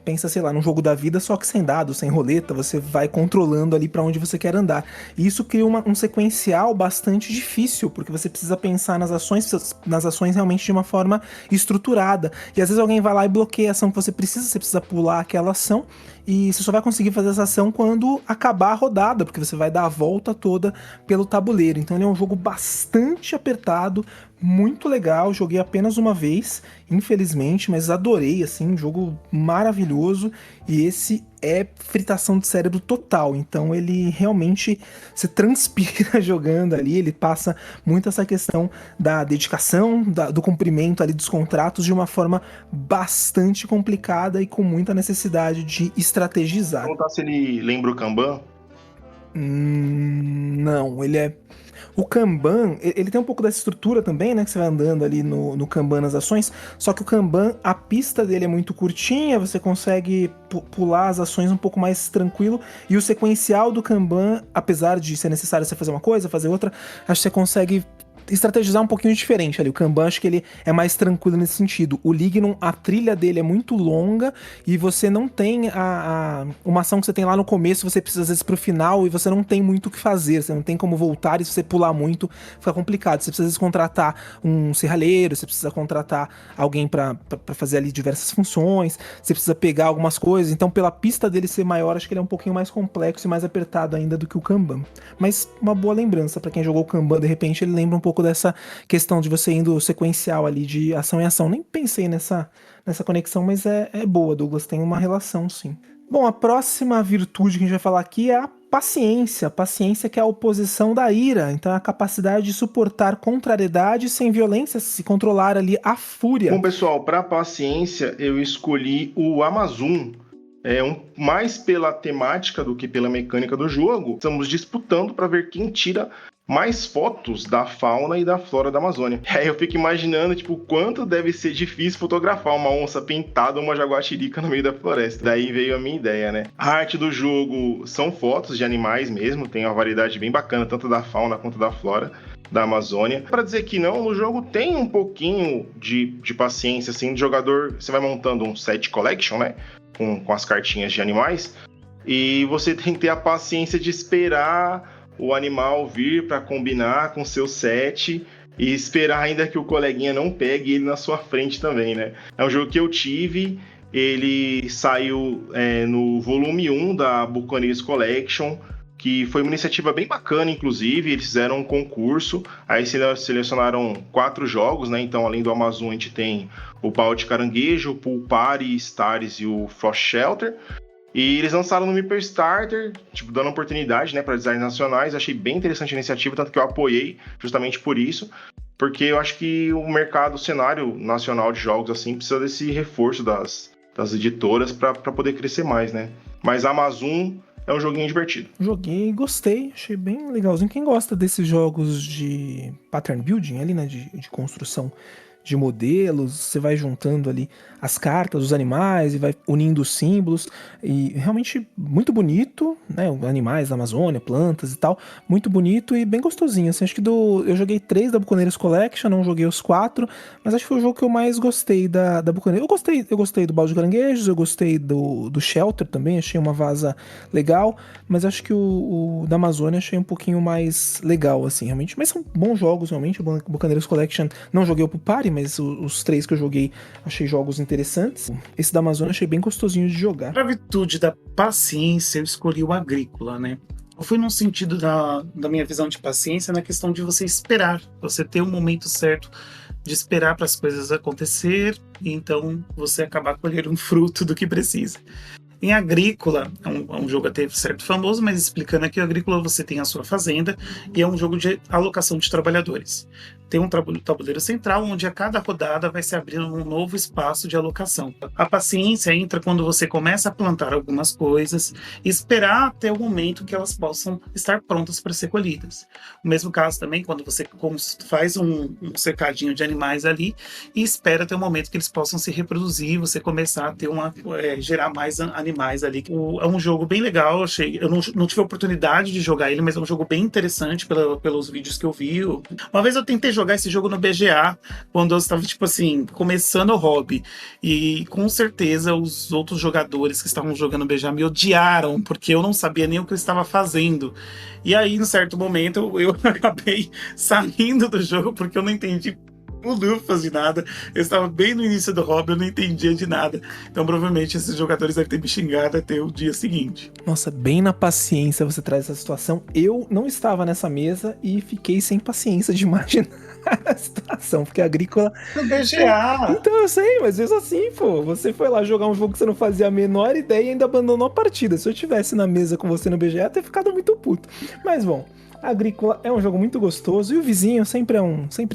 pensa, sei lá, num jogo da vida, só que sem dados, sem roleta, você vai controlando ali para onde você quer andar. E isso cria um sequencial bastante difícil, porque você precisa pensar nas ações realmente de uma forma estruturada. E às vezes alguém vai lá e bloqueia a ação que você precisa pular aquela ação, e você só vai conseguir fazer essa ação quando acabar a rodada, porque você vai dar a volta toda pelo tabuleiro. Então ele é um jogo bastante apertado, muito legal, joguei apenas uma vez, infelizmente, mas adorei, assim, um jogo maravilhoso, e esse é fritação de cérebro total, então ele realmente se transpira jogando ali, ele passa muito essa questão da dedicação, do cumprimento ali dos contratos de uma forma bastante complicada e com muita necessidade de estrategizar. Vou perguntar se ele lembra o Kanban. Não, ele é... O Kanban, ele tem um pouco dessa estrutura também, né? Que você vai andando ali no Kanban nas ações. Só que o Kanban, a pista dele é muito curtinha, você consegue pular as ações um pouco mais tranquilo. E o sequencial do Kanban, apesar de ser necessário você fazer uma coisa, fazer outra, acho que você consegue estrategizar um pouquinho diferente ali. O Kanban, acho que ele é mais tranquilo nesse sentido. O Lignum, a trilha dele é muito longa e você não tem uma ação que você tem lá no começo, você precisa às vezes pro final e você não tem muito o que fazer, você não tem como voltar, e se você pular muito, fica complicado. Você precisa às vezes contratar um serralheiro, você precisa contratar alguém pra fazer ali diversas funções, você precisa pegar algumas coisas. Então, pela pista dele ser maior, acho que ele é um pouquinho mais complexo e mais apertado ainda do que o Kanban. Mas uma boa lembrança pra quem jogou o Kanban, de repente ele lembra um pouco dessa questão de você indo sequencial ali de ação em ação. Nem pensei nessa conexão, mas é boa, Douglas, tem uma relação, sim. Bom, a próxima virtude que a gente vai falar aqui é a paciência. Paciência que é a oposição da ira, então é a capacidade de suportar contrariedade sem violência, se controlar ali a fúria. Bom, pessoal, para paciência eu escolhi o Amazon. Mais pela temática do que pela mecânica do jogo. Estamos disputando para ver quem tira mais fotos da fauna e da flora da Amazônia. Aí eu fico imaginando, quanto deve ser difícil fotografar uma onça pintada ou uma jaguatirica no meio da floresta. Daí veio a minha ideia, né? A arte do jogo são fotos de animais mesmo, tem uma variedade bem bacana, tanto da fauna quanto da flora da Amazônia. Para dizer que não, no jogo tem um pouquinho de paciência, assim, de jogador. Você vai montando um set collection, né? Com as cartinhas de animais, e você tem que ter a paciência de esperar o animal vir para combinar com o seu set e esperar ainda que o coleguinha não pegue ele na sua frente também, né? É um jogo que eu tive, ele saiu no volume 1 da Buccaneers Collection, que foi uma iniciativa bem bacana, inclusive, eles fizeram um concurso, aí selecionaram 4 jogos, né? Então, além do Amazon, a gente tem o Pau de Caranguejo, o Pool Party, Stars e o Frost Shelter. E eles lançaram no Meeple Starter, dando oportunidade, né, para designers nacionais. Achei bem interessante a iniciativa, tanto que eu apoiei justamente por isso, porque eu acho que o mercado, o cenário nacional de jogos, assim, precisa desse reforço das editoras para poder crescer mais, né? Mas a Amazon é um joguinho divertido. Joguei, gostei, achei bem legalzinho. Quem gosta desses jogos de pattern building ali, né, de construção de modelos, você vai juntando ali as cartas, os animais, e vai unindo os símbolos, e realmente muito bonito, né, animais da Amazônia, plantas e tal, muito bonito e bem gostosinho, assim, acho que eu joguei 3 da Buccaneers Collection, não joguei os 4, mas acho que foi o jogo que eu mais gostei da Buccaneers. Eu gostei do Balde de Caranguejos, eu gostei do Shelter também, achei uma vaza legal, mas acho que o da Amazônia achei um pouquinho mais legal, assim, realmente, mas são bons jogos, realmente. O Buccaneers Collection, não joguei o Pupari, mas os 3 que eu joguei achei jogos interessantes. Esse da Amazônia achei bem gostosinho de jogar. Pra virtude da paciência, eu escolhi o Agrícola, né? Eu fui num sentido da minha visão de paciência na questão de você esperar, você ter um momento certo de esperar para as coisas acontecer e então você acabar colhendo um fruto do que precisa. Em Agrícola, é um jogo até certo famoso, mas explicando aqui, o Agrícola você tem a sua fazenda e é um jogo de alocação de trabalhadores. Tem um tabuleiro central onde a cada rodada vai se abrindo um novo espaço de alocação. A paciência entra quando você começa a plantar algumas coisas e esperar até o momento que elas possam estar prontas para ser colhidas. O mesmo caso também quando você faz um cercadinho de animais ali e espera até o momento que eles possam se reproduzir, você começar a ter gerar mais animais ali. É um jogo bem legal, eu não tive a oportunidade de jogar ele, mas é um jogo bem interessante pelos vídeos que eu vi. Uma vez eu tentei jogar esse jogo no BGA, quando eu estava, tipo assim, começando o hobby. E com certeza os outros jogadores que estavam jogando no BGA me odiaram, porque eu não sabia nem o que eu estava fazendo. E aí, em certo momento, eu acabei saindo do jogo, porque eu não entendi lufas de nada. Eu estava bem no início do hobby, eu não entendia de nada. Então, provavelmente, esses jogadores devem ter me xingado até o dia seguinte. Nossa, bem na paciência você traz essa situação. Eu não estava nessa mesa e fiquei sem paciência de imaginar a situação, porque a Agrícola... No BGA! Então eu sei, mas mesmo assim, pô, você foi lá jogar um jogo que você não fazia a menor ideia e ainda abandonou a partida. Se eu tivesse na mesa com você no BGA, eu ia ter ficado muito puto. Mas bom... Agrícola é um jogo muito gostoso e o vizinho sempre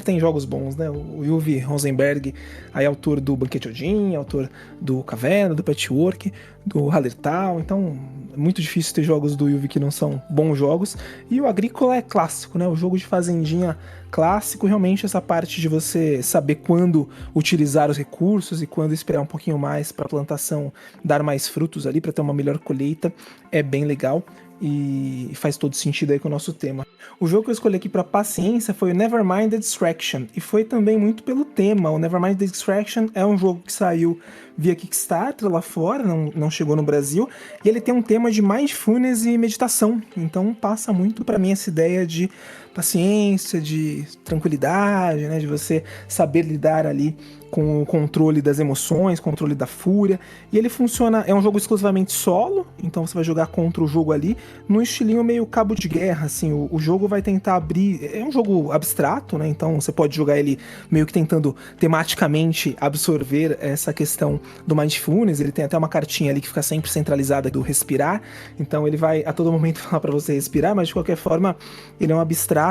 tem jogos bons, né? O Uwe Rosenberg, aí autor do Banquete Odin, autor do Caverna, do Patchwork, do Hallertau, então é muito difícil ter jogos do Uwe que não são bons jogos. E o Agrícola é clássico, né? O jogo de fazendinha clássico, realmente essa parte de você saber quando utilizar os recursos e quando esperar um pouquinho mais para a plantação dar mais frutos ali, para ter uma melhor colheita, é bem legal. E faz todo sentido aí com o nosso tema. O jogo que eu escolhi aqui para paciência foi o Nevermind the Distraction, e foi também muito pelo tema. O Nevermind the Distraction é um jogo que saiu via Kickstarter lá fora, não chegou no Brasil, e ele tem um tema de mindfulness e meditação, então passa muito para mim essa ideia de paciência, de tranquilidade, né, de você saber lidar ali com o controle das emoções, controle da fúria, e ele funciona, é um jogo exclusivamente solo, então você vai jogar contra o jogo ali, num estilinho meio cabo de guerra, assim, o jogo vai tentar abrir, é um jogo abstrato, né, então você pode jogar ele meio que tentando tematicamente absorver essa questão do mindfulness, ele tem até uma cartinha ali que fica sempre centralizada do respirar, então ele vai a todo momento falar para você respirar, mas de qualquer forma ele é um abstrato,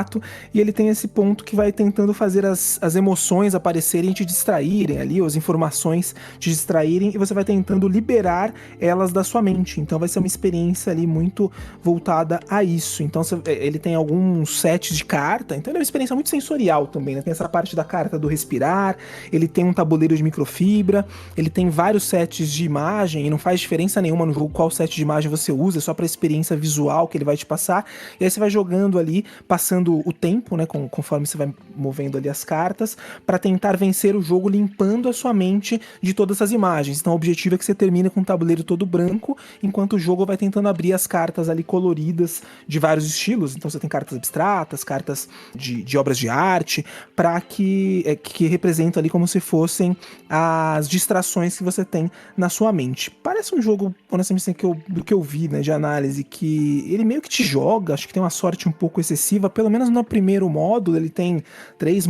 e ele tem esse ponto que vai tentando fazer as emoções aparecerem e te distraírem ali, ou as informações te distraírem, e você vai tentando liberar elas da sua mente, então vai ser uma experiência ali muito voltada a isso. Então ele tem alguns sets de carta, então ele é uma experiência muito sensorial também, né? Tem essa parte da carta do respirar, ele tem um tabuleiro de microfibra, ele tem vários sets de imagem, e não faz diferença nenhuma no jogo qual set de imagem você usa, é só pra experiência visual que ele vai te passar, e aí você vai jogando ali, passando o tempo, né, conforme você vai movendo ali as cartas, pra tentar vencer o jogo limpando a sua mente de todas essas imagens. Então o objetivo é que você termine com o tabuleiro todo branco, enquanto o jogo vai tentando abrir as cartas ali coloridas de vários estilos, então você tem cartas abstratas, cartas de obras de arte, pra que representam ali como se fossem as distrações que você tem na sua mente. Parece um jogo, honestamente, do que eu vi, né, de análise, que ele meio que te joga, acho que tem uma sorte um pouco excessiva, pelo menos no primeiro módulo, ele tem 3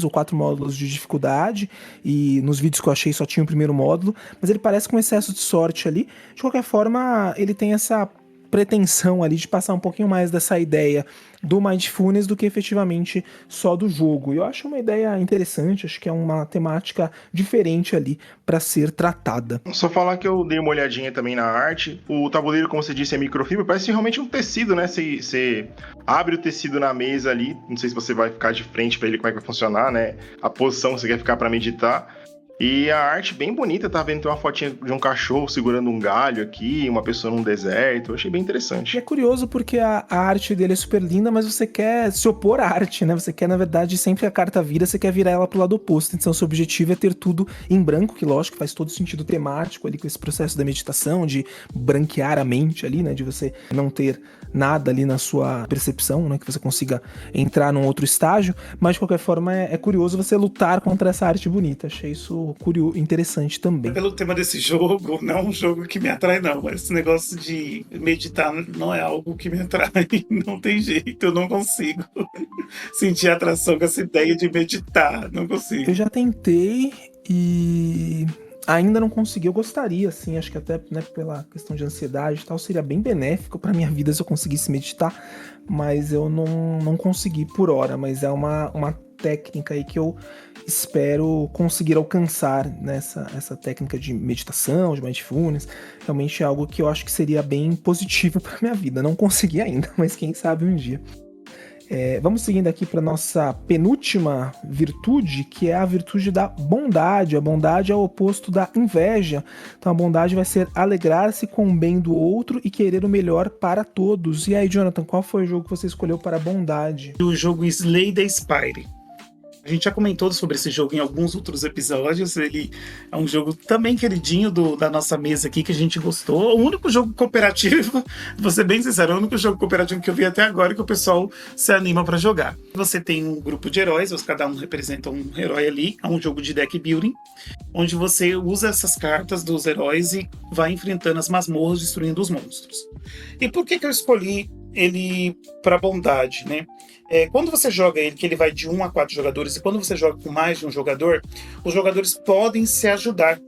ou 4 módulos de dificuldade, e nos vídeos que eu achei só tinha o primeiro módulo, mas ele parece com excesso de sorte ali. De qualquer forma, ele tem essa pretensão ali de passar um pouquinho mais dessa ideia do mindfulness do que efetivamente só do jogo. E eu acho uma ideia interessante, acho que é uma temática diferente ali para ser tratada. Só falar que eu dei uma olhadinha também na arte. O tabuleiro, como você disse, é microfibra, parece realmente um tecido, né? Você abre o tecido na mesa ali, não sei se você vai ficar de frente para ele, como é que vai funcionar, né? A posição que você quer ficar para meditar. E a arte bem bonita, tá vendo? Tem uma fotinha de um cachorro segurando um galho aqui, uma pessoa num deserto, eu achei bem interessante. E é curioso porque a arte dele é super linda, mas você quer se opor à arte, né? Você quer, na verdade, sempre que a carta vira, você quer virar ela pro lado oposto. Então, seu objetivo é ter tudo em branco, que lógico faz todo sentido temático ali com esse processo da meditação, de branquear a mente ali, né? De você não ter nada ali na sua percepção, né? Que você consiga entrar num outro estágio, mas de qualquer forma é curioso você lutar contra essa arte bonita. Achei isso curioso, interessante também. Pelo tema desse jogo, não é um jogo que me atrai, não. Esse negócio de meditar não é algo que me atrai. Não tem jeito, eu não consigo sentir atração com essa ideia de meditar. Não consigo. Eu já tentei e Ainda não consegui, eu gostaria, assim, acho que até, né, pela questão de ansiedade e tal, seria bem benéfico pra minha vida se eu conseguisse meditar, mas eu não consegui por hora, mas é uma técnica aí que eu espero conseguir alcançar nessa essa técnica de meditação, de mindfulness, realmente é algo que eu acho que seria bem positivo pra minha vida, não consegui ainda, mas quem sabe um dia. Vamos seguindo aqui para nossa penúltima virtude, que é a virtude da bondade. A bondade é o oposto da inveja. Então a bondade vai ser alegrar-se com o bem do outro e querer o melhor para todos. E aí, Jonathan, qual foi o jogo que você escolheu para a bondade? O jogo Slay the Spire. A gente já comentou sobre esse jogo em alguns outros episódios. Ele é um jogo também queridinho da nossa mesa aqui, que a gente gostou. O único jogo cooperativo, vou ser bem sincero, o único jogo cooperativo que eu vi até agora que o pessoal se anima para jogar. Você tem um grupo de heróis, cada um representa um herói ali. É um jogo de deck building, onde você usa essas cartas dos heróis e vai enfrentando as masmorras, destruindo os monstros. E por que eu escolhi ele para bondade, né? Quando você joga ele, que ele vai de 1 a 4 jogadores, e quando você joga com mais de um jogador, os jogadores podem se ajudar.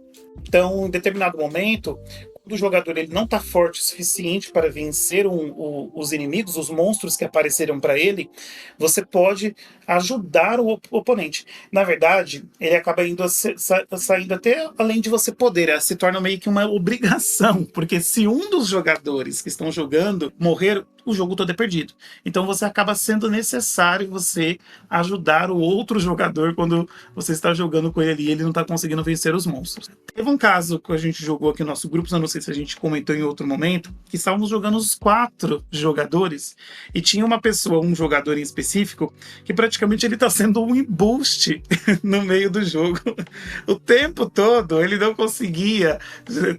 Então, em determinado momento, quando o jogador ele não está forte o suficiente para vencer os inimigos, os monstros que apareceram para ele, você pode ajudar o oponente. Na verdade, ele acaba indo saindo até além de você poder, se torna meio que uma obrigação, porque se um dos jogadores que estão jogando morrer, o jogo todo é perdido. Então você acaba sendo necessário você ajudar o outro jogador quando você está jogando com ele e ele não está conseguindo vencer os monstros. Teve um caso que a gente jogou aqui no nosso grupo, eu não sei se a gente comentou em outro momento, que estávamos jogando os 4 jogadores e tinha uma pessoa, um jogador em específico, que praticamente ele está sendo um embuste no meio do jogo. O tempo todo ele não conseguia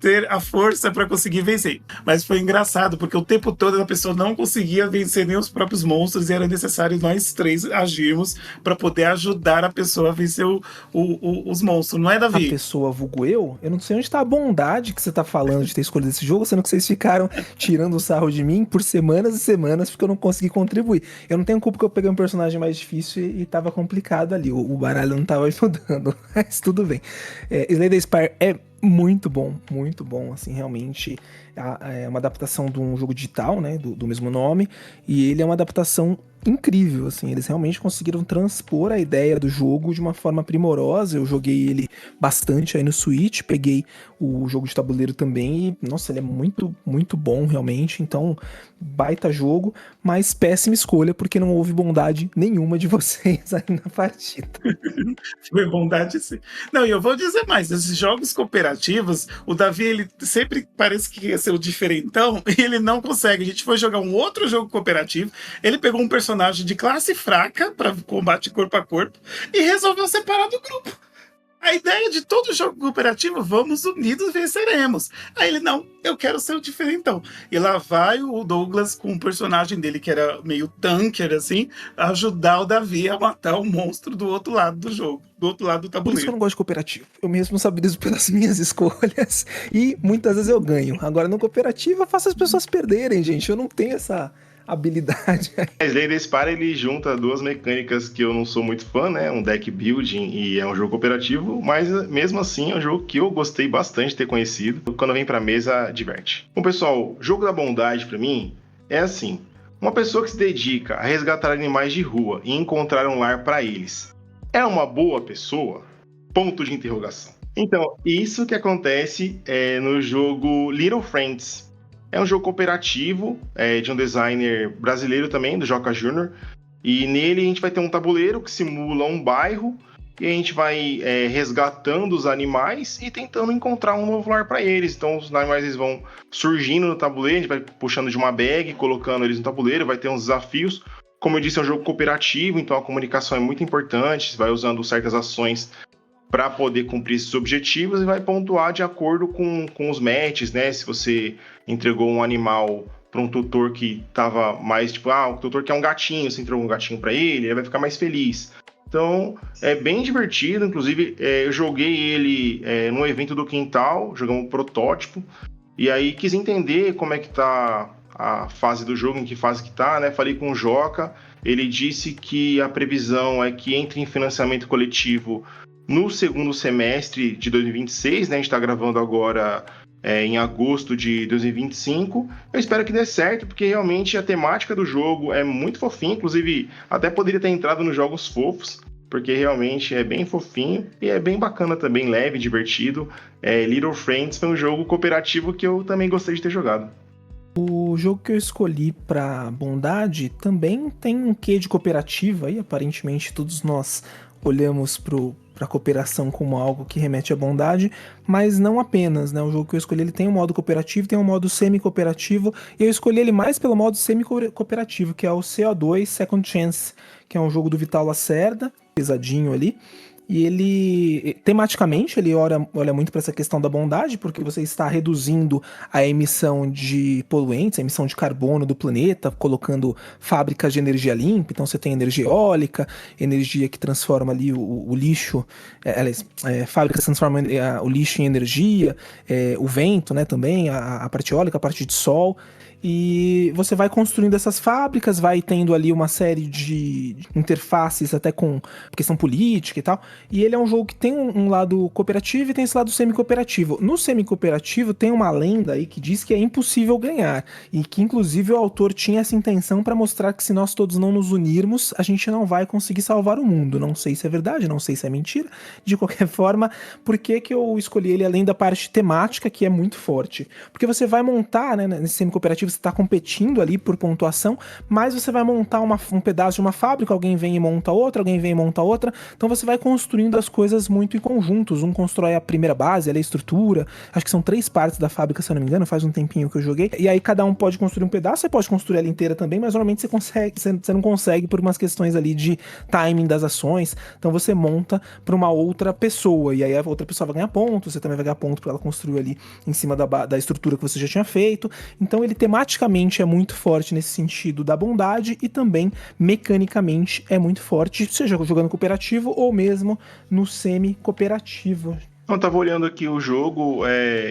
ter a força para conseguir vencer. Mas foi engraçado, porque o tempo todo a pessoa não conseguia vencer nem os próprios monstros e era necessário nós 3 agirmos para poder ajudar a pessoa a vencer os monstros, não é, Davi? A pessoa vulgo eu não sei onde tá a bondade que você tá falando de ter escolhido esse jogo, sendo que vocês ficaram tirando o sarro de mim por semanas e semanas porque eu não consegui contribuir. Eu não tenho culpa que eu peguei um personagem mais difícil e tava complicado ali, o baralho não tava ajudando, mas tudo bem. Slay the Spire é muito bom, assim, realmente é uma adaptação de um jogo digital, né, do mesmo nome, e ele é uma adaptação incrível, assim, eles realmente conseguiram transpor a ideia do jogo de uma forma primorosa. Eu joguei ele bastante aí no Switch, peguei o jogo de tabuleiro também e, nossa, ele é muito, muito bom realmente, então, baita jogo, mas péssima escolha, porque não houve bondade nenhuma de vocês aí na partida. Foi bondade sim. Não, e eu vou dizer mais, esses jogos cooperativos, o Davi, ele sempre parece que ia ser o diferentão, e ele não consegue. A gente foi jogar um outro jogo cooperativo, ele pegou um personagem de classe fraca para combate corpo a corpo e resolveu separar do grupo. A ideia de todo jogo cooperativo, vamos unidos venceremos. Aí ele, não, eu quero ser o diferentão. E lá vai o Douglas com o personagem dele, que era meio tanker, assim, ajudar o Davi a matar o monstro do outro lado do jogo, do outro lado do Por isso tabuleiro. que eu não gosto de cooperativo. Eu me responsabilizo pelas minhas escolhas e muitas vezes eu ganho. Agora no cooperativo eu faço as pessoas perderem, gente. Eu não tenho essa habilidade. A Slay the Spire, ele junta 2 mecânicas que eu não sou muito fã, né? Um deck building e é um jogo cooperativo, mas mesmo assim é um jogo que eu gostei bastante de ter conhecido. Quando vem pra mesa, diverte. Bom, pessoal, jogo da bondade pra mim é assim: uma pessoa que se dedica a resgatar animais de rua e encontrar um lar pra eles é uma boa pessoa? Ponto de interrogação. Então, isso que acontece no jogo Little Friends. É um jogo cooperativo, de um designer brasileiro também, do Joca Júnior. E nele a gente vai ter um tabuleiro que simula um bairro. E a gente vai resgatando os animais e tentando encontrar um novo lar para eles. Então os animais eles vão surgindo no tabuleiro, a gente vai puxando de uma bag, colocando eles no tabuleiro, vai ter uns desafios. Como eu disse, é um jogo cooperativo, então a comunicação é muito importante. Você vai usando certas ações para poder cumprir esses objetivos e vai pontuar de acordo com os matches, né? Se você entregou um animal para um tutor que estava mais tipo, o tutor quer um gatinho, você entregou um gatinho para ele vai ficar mais feliz. Então, é bem divertido. Inclusive, eu joguei ele no evento do Quintal, jogamos um protótipo, e aí quis entender como é que tá a fase do jogo, em que fase que tá, né? Falei com o Joca, ele disse que a previsão é que entre em financiamento coletivo no segundo semestre de 2026, né? A gente está gravando agora em agosto de 2025. Eu espero que dê certo, porque realmente a temática do jogo é muito fofinha, inclusive até poderia ter entrado nos jogos fofos, porque realmente é bem fofinho e é bem bacana também, leve, divertido. Little Friends foi um jogo cooperativo que eu também gostei de ter jogado. O jogo que eu escolhi pra bondade também tem um quê de cooperativa e aparentemente todos nós olhamos pra cooperação como algo que remete à bondade, mas não apenas, né? O jogo que eu escolhi ele tem um modo cooperativo, tem um modo semi-cooperativo, e eu escolhi ele mais pelo modo semi-cooperativo, que é o CO2 Second Chance, que é um jogo do Vital Lacerda, pesadinho ali. E ele, tematicamente, ele olha muito para essa questão da bondade, porque você está reduzindo a emissão de poluentes, a emissão de carbono do planeta, colocando fábricas de energia limpa. Então você tem energia eólica, energia que transforma ali o lixo, fábricas que transformam o lixo em energia, o vento, né, também, a parte eólica, a parte de sol. E você vai construindo essas fábricas, vai tendo ali uma série de interfaces até com questão política e tal. E ele é um jogo que tem um lado cooperativo e tem esse lado semi-cooperativo. No semi-cooperativo tem uma lenda aí que diz que é impossível ganhar. E que inclusive o autor tinha essa intenção para mostrar que se nós todos não nos unirmos, a gente não vai conseguir salvar o mundo. Não sei se é verdade, não sei se é mentira. De qualquer forma, por que eu escolhi ele além da parte temática, que é muito forte? Porque você vai montar, né, nesse semi-cooperativo, você está competindo ali por pontuação, mas você vai montar um pedaço de uma fábrica, alguém vem e monta outra, alguém vem e monta outra, então você vai construindo as coisas muito em conjuntos. Um constrói a primeira base, a estrutura, acho que são 3 partes da fábrica, se eu não me engano, faz um tempinho que eu joguei, e aí cada um pode construir um pedaço, você pode construir ela inteira também, mas normalmente você não consegue por umas questões ali de timing das ações, então você monta para uma outra pessoa, e aí a outra pessoa vai ganhar pontos, você também vai ganhar ponto porque ela construiu ali em cima da estrutura que você já tinha feito. Então ele tematicamente é muito forte nesse sentido da bondade e também mecanicamente é muito forte, seja jogando cooperativo ou mesmo no semi-cooperativo. Eu tava olhando aqui o jogo,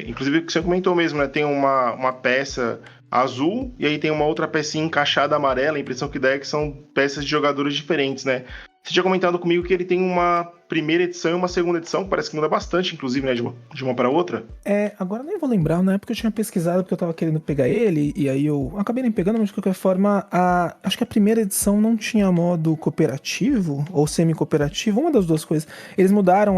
inclusive o que você comentou mesmo, né? Tem uma peça azul e aí tem uma outra pecinha encaixada amarela, a impressão que dá é que são peças de jogadores diferentes, né? Você tinha comentado comigo que ele tem uma primeira edição e uma segunda edição, que parece que muda bastante, inclusive, né, de uma para outra. Agora nem vou lembrar, na época eu tinha pesquisado porque eu tava querendo pegar ele, e aí eu acabei nem pegando, mas de qualquer forma, acho que a primeira edição não tinha modo cooperativo, ou semi-cooperativo, uma das duas coisas. Eles mudaram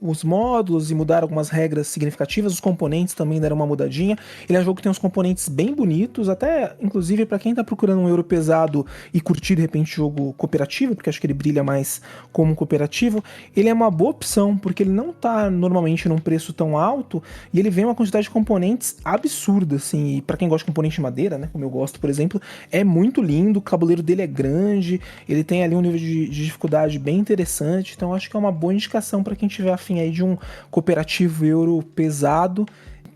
os módulos e mudaram algumas regras significativas, os componentes também deram uma mudadinha. Ele é um jogo que tem uns componentes bem bonitos, até, inclusive, para quem tá procurando um euro pesado e curtir, de repente, jogo cooperativo, porque acho que ele brilha mais como cooperativo, ele é uma boa opção, porque ele não tá normalmente num preço tão alto, e ele vem uma quantidade de componentes absurda, assim, e pra quem gosta de componente de madeira, né, como eu gosto, por exemplo, é muito lindo, o tabuleiro dele é grande, ele tem ali um nível de dificuldade bem interessante, então acho que é uma boa indicação para quem tiver afim aí de um cooperativo euro pesado.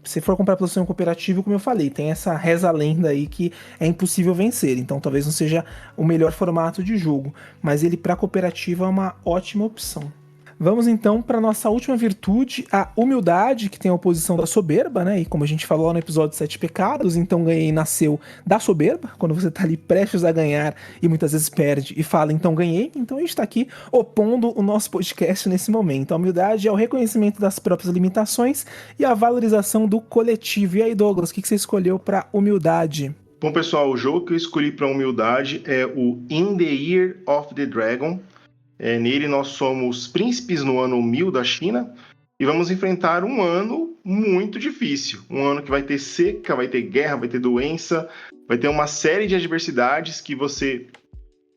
Se for comprar pelo sistema cooperativo, como eu falei, tem essa reza lenda aí que é impossível vencer, então talvez não seja o melhor formato de jogo, mas ele para cooperativo é uma ótima opção. Vamos então para nossa última virtude, a humildade, que tem a oposição da soberba, né? E como a gente falou lá no episódio 7 Pecados, então ganhei nasceu da soberba, quando você tá ali prestes a ganhar e muitas vezes perde e fala, então ganhei. Então a gente tá aqui opondo o nosso podcast nesse momento. A humildade é o reconhecimento das próprias limitações e a valorização do coletivo. E aí, Douglas, o que você escolheu para humildade? Bom, pessoal, o jogo que eu escolhi para humildade é o In the Year of the Dragon. Nele nós somos príncipes no ano 1000 da China e vamos enfrentar um ano muito difícil. Um ano que vai ter seca, vai ter guerra, vai ter doença, vai ter uma série de adversidades que você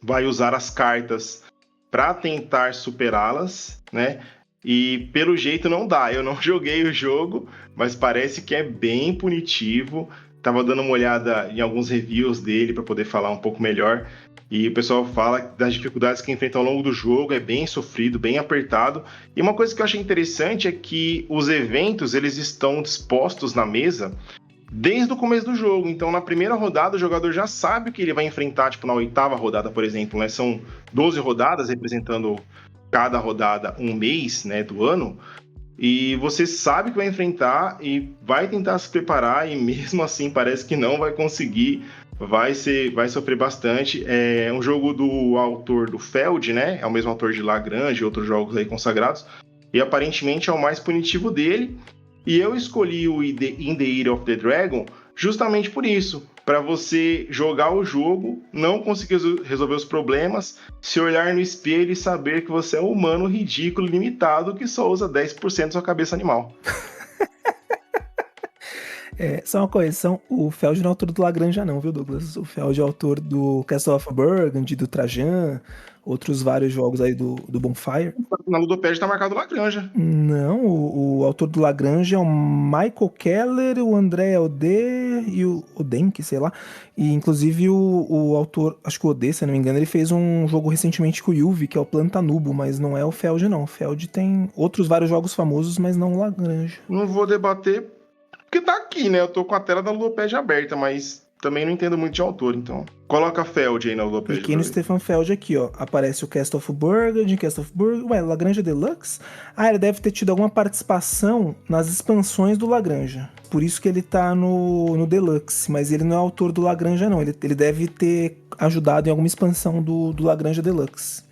vai usar as cartas para tentar superá-las, né? E pelo jeito não dá. Eu não joguei o jogo, mas parece que é bem punitivo. Tava dando uma olhada em alguns reviews dele para poder falar um pouco melhor. E o pessoal fala das dificuldades que enfrenta ao longo do jogo, é bem sofrido, bem apertado. E uma coisa que eu achei interessante é que os eventos, eles estão dispostos na mesa desde o começo do jogo. Então, na primeira rodada, o jogador já sabe o que ele vai enfrentar, tipo, na 8ª rodada, por exemplo, né? São 12 rodadas, representando cada rodada um mês, né, do ano. E você sabe que vai enfrentar e vai tentar se preparar, e mesmo assim parece que não vai conseguir. Vai sofrer bastante. É um jogo do autor do Feld, né? É o mesmo autor de Lagrange e outros jogos aí consagrados. e aparentemente é o mais punitivo dele. E eu escolhi o In the Year of the Dragon justamente por isso, para você jogar o jogo, não conseguir resolver os problemas, se olhar no espelho e saber que você é um humano ridículo, limitado, que só usa 10% da sua cabeça animal. Só uma correção, o Feld não é autor do Lagrange não, viu, Douglas? O Feld é autor do Castle of Burgundy, do Trajan, outros vários jogos aí do Bonfire. Na Ludopédia tá marcado Lagrange. Não, o autor do Lagrange é o Michael Keller, o André Odé e o Odenk, sei lá. E inclusive o autor, acho que o Odé, se eu não me engano, ele fez um jogo recentemente com o Yuvi, que é o Plantanubo, mas não é o Feld não. O Feld tem outros vários jogos famosos, mas não o Lagrange. Não vou debater, porque tá aqui, né? Eu tô com a tela da Ludopédia aberta, mas também não entendo muito de autor, então. Coloca Feld aí na Ludopédia. Cliquei no Stefan Feld aqui, ó. Aparece o Castle of Burgundy, Ué, Lagrange Deluxe? Ele deve ter tido alguma participação nas expansões do Lagrange. Por isso que ele tá no Deluxe, mas ele não é autor do Lagrange, não. Ele deve ter ajudado em alguma expansão do Lagrange Deluxe.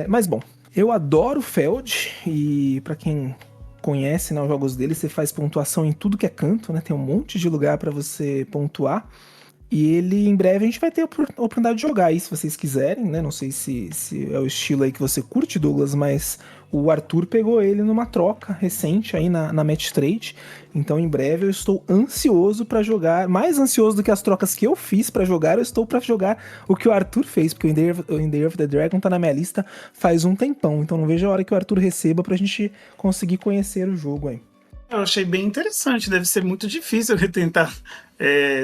Mas bom, eu adoro o Feld, e pra quem conhece, né, os jogos dele, você faz pontuação em tudo que é canto, né? Tem um monte de lugar pra você pontuar. E ele, em breve, a gente vai ter a oportunidade de jogar aí, se vocês quiserem, né? Não sei se é o estilo aí que você curte, Douglas, mas o Arthur pegou ele numa troca recente aí na Match Trade. Então, em breve, eu estou ansioso pra jogar, mais ansioso do que as trocas que eu fiz pra jogar, eu estou pra jogar o que o Arthur fez, porque o In the Year of the Dragon tá na minha lista faz um tempão. Então, não vejo a hora que o Arthur receba pra gente conseguir conhecer o jogo aí. Eu achei bem interessante, deve ser muito difícil tentar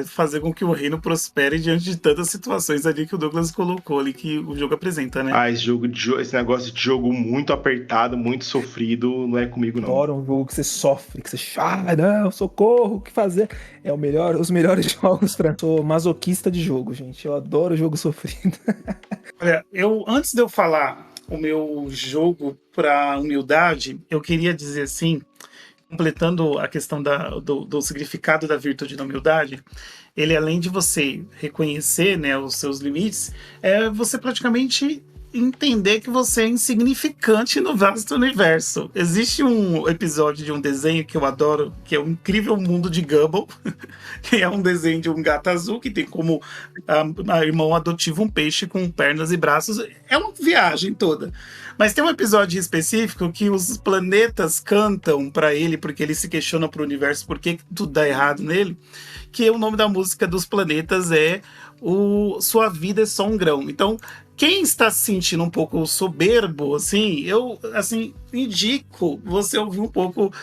fazer com que o reino prospere diante de tantas situações ali que o Douglas colocou ali, que o jogo apresenta, né? Esse negócio de jogo muito apertado, muito sofrido, não é comigo, não. Adoro um jogo que você sofre, que você não, socorro, o que fazer? Os melhores jogos pra... Sou masoquista de jogo, gente. Eu adoro jogo sofrido. Olha, antes de eu falar o meu jogo pra humildade, eu queria dizer assim, completando a questão do significado da virtude da humildade, ele, além de você reconhecer, né, os seus limites, você praticamente entender que você é insignificante no vasto universo. Existe um episódio de um desenho que eu adoro, que é o Incrível Mundo de Gumball, que é um desenho de um gato azul que tem como irmão adotivo um peixe com pernas e braços. É uma viagem toda. Mas tem um episódio específico que os planetas cantam pra ele, porque ele se questiona pro universo por que tudo dá errado nele, que o nome da música dos planetas é Sua Vida é Só um Grão. Então, quem está se sentindo um pouco soberbo, assim, eu indico você ouvir um pouco,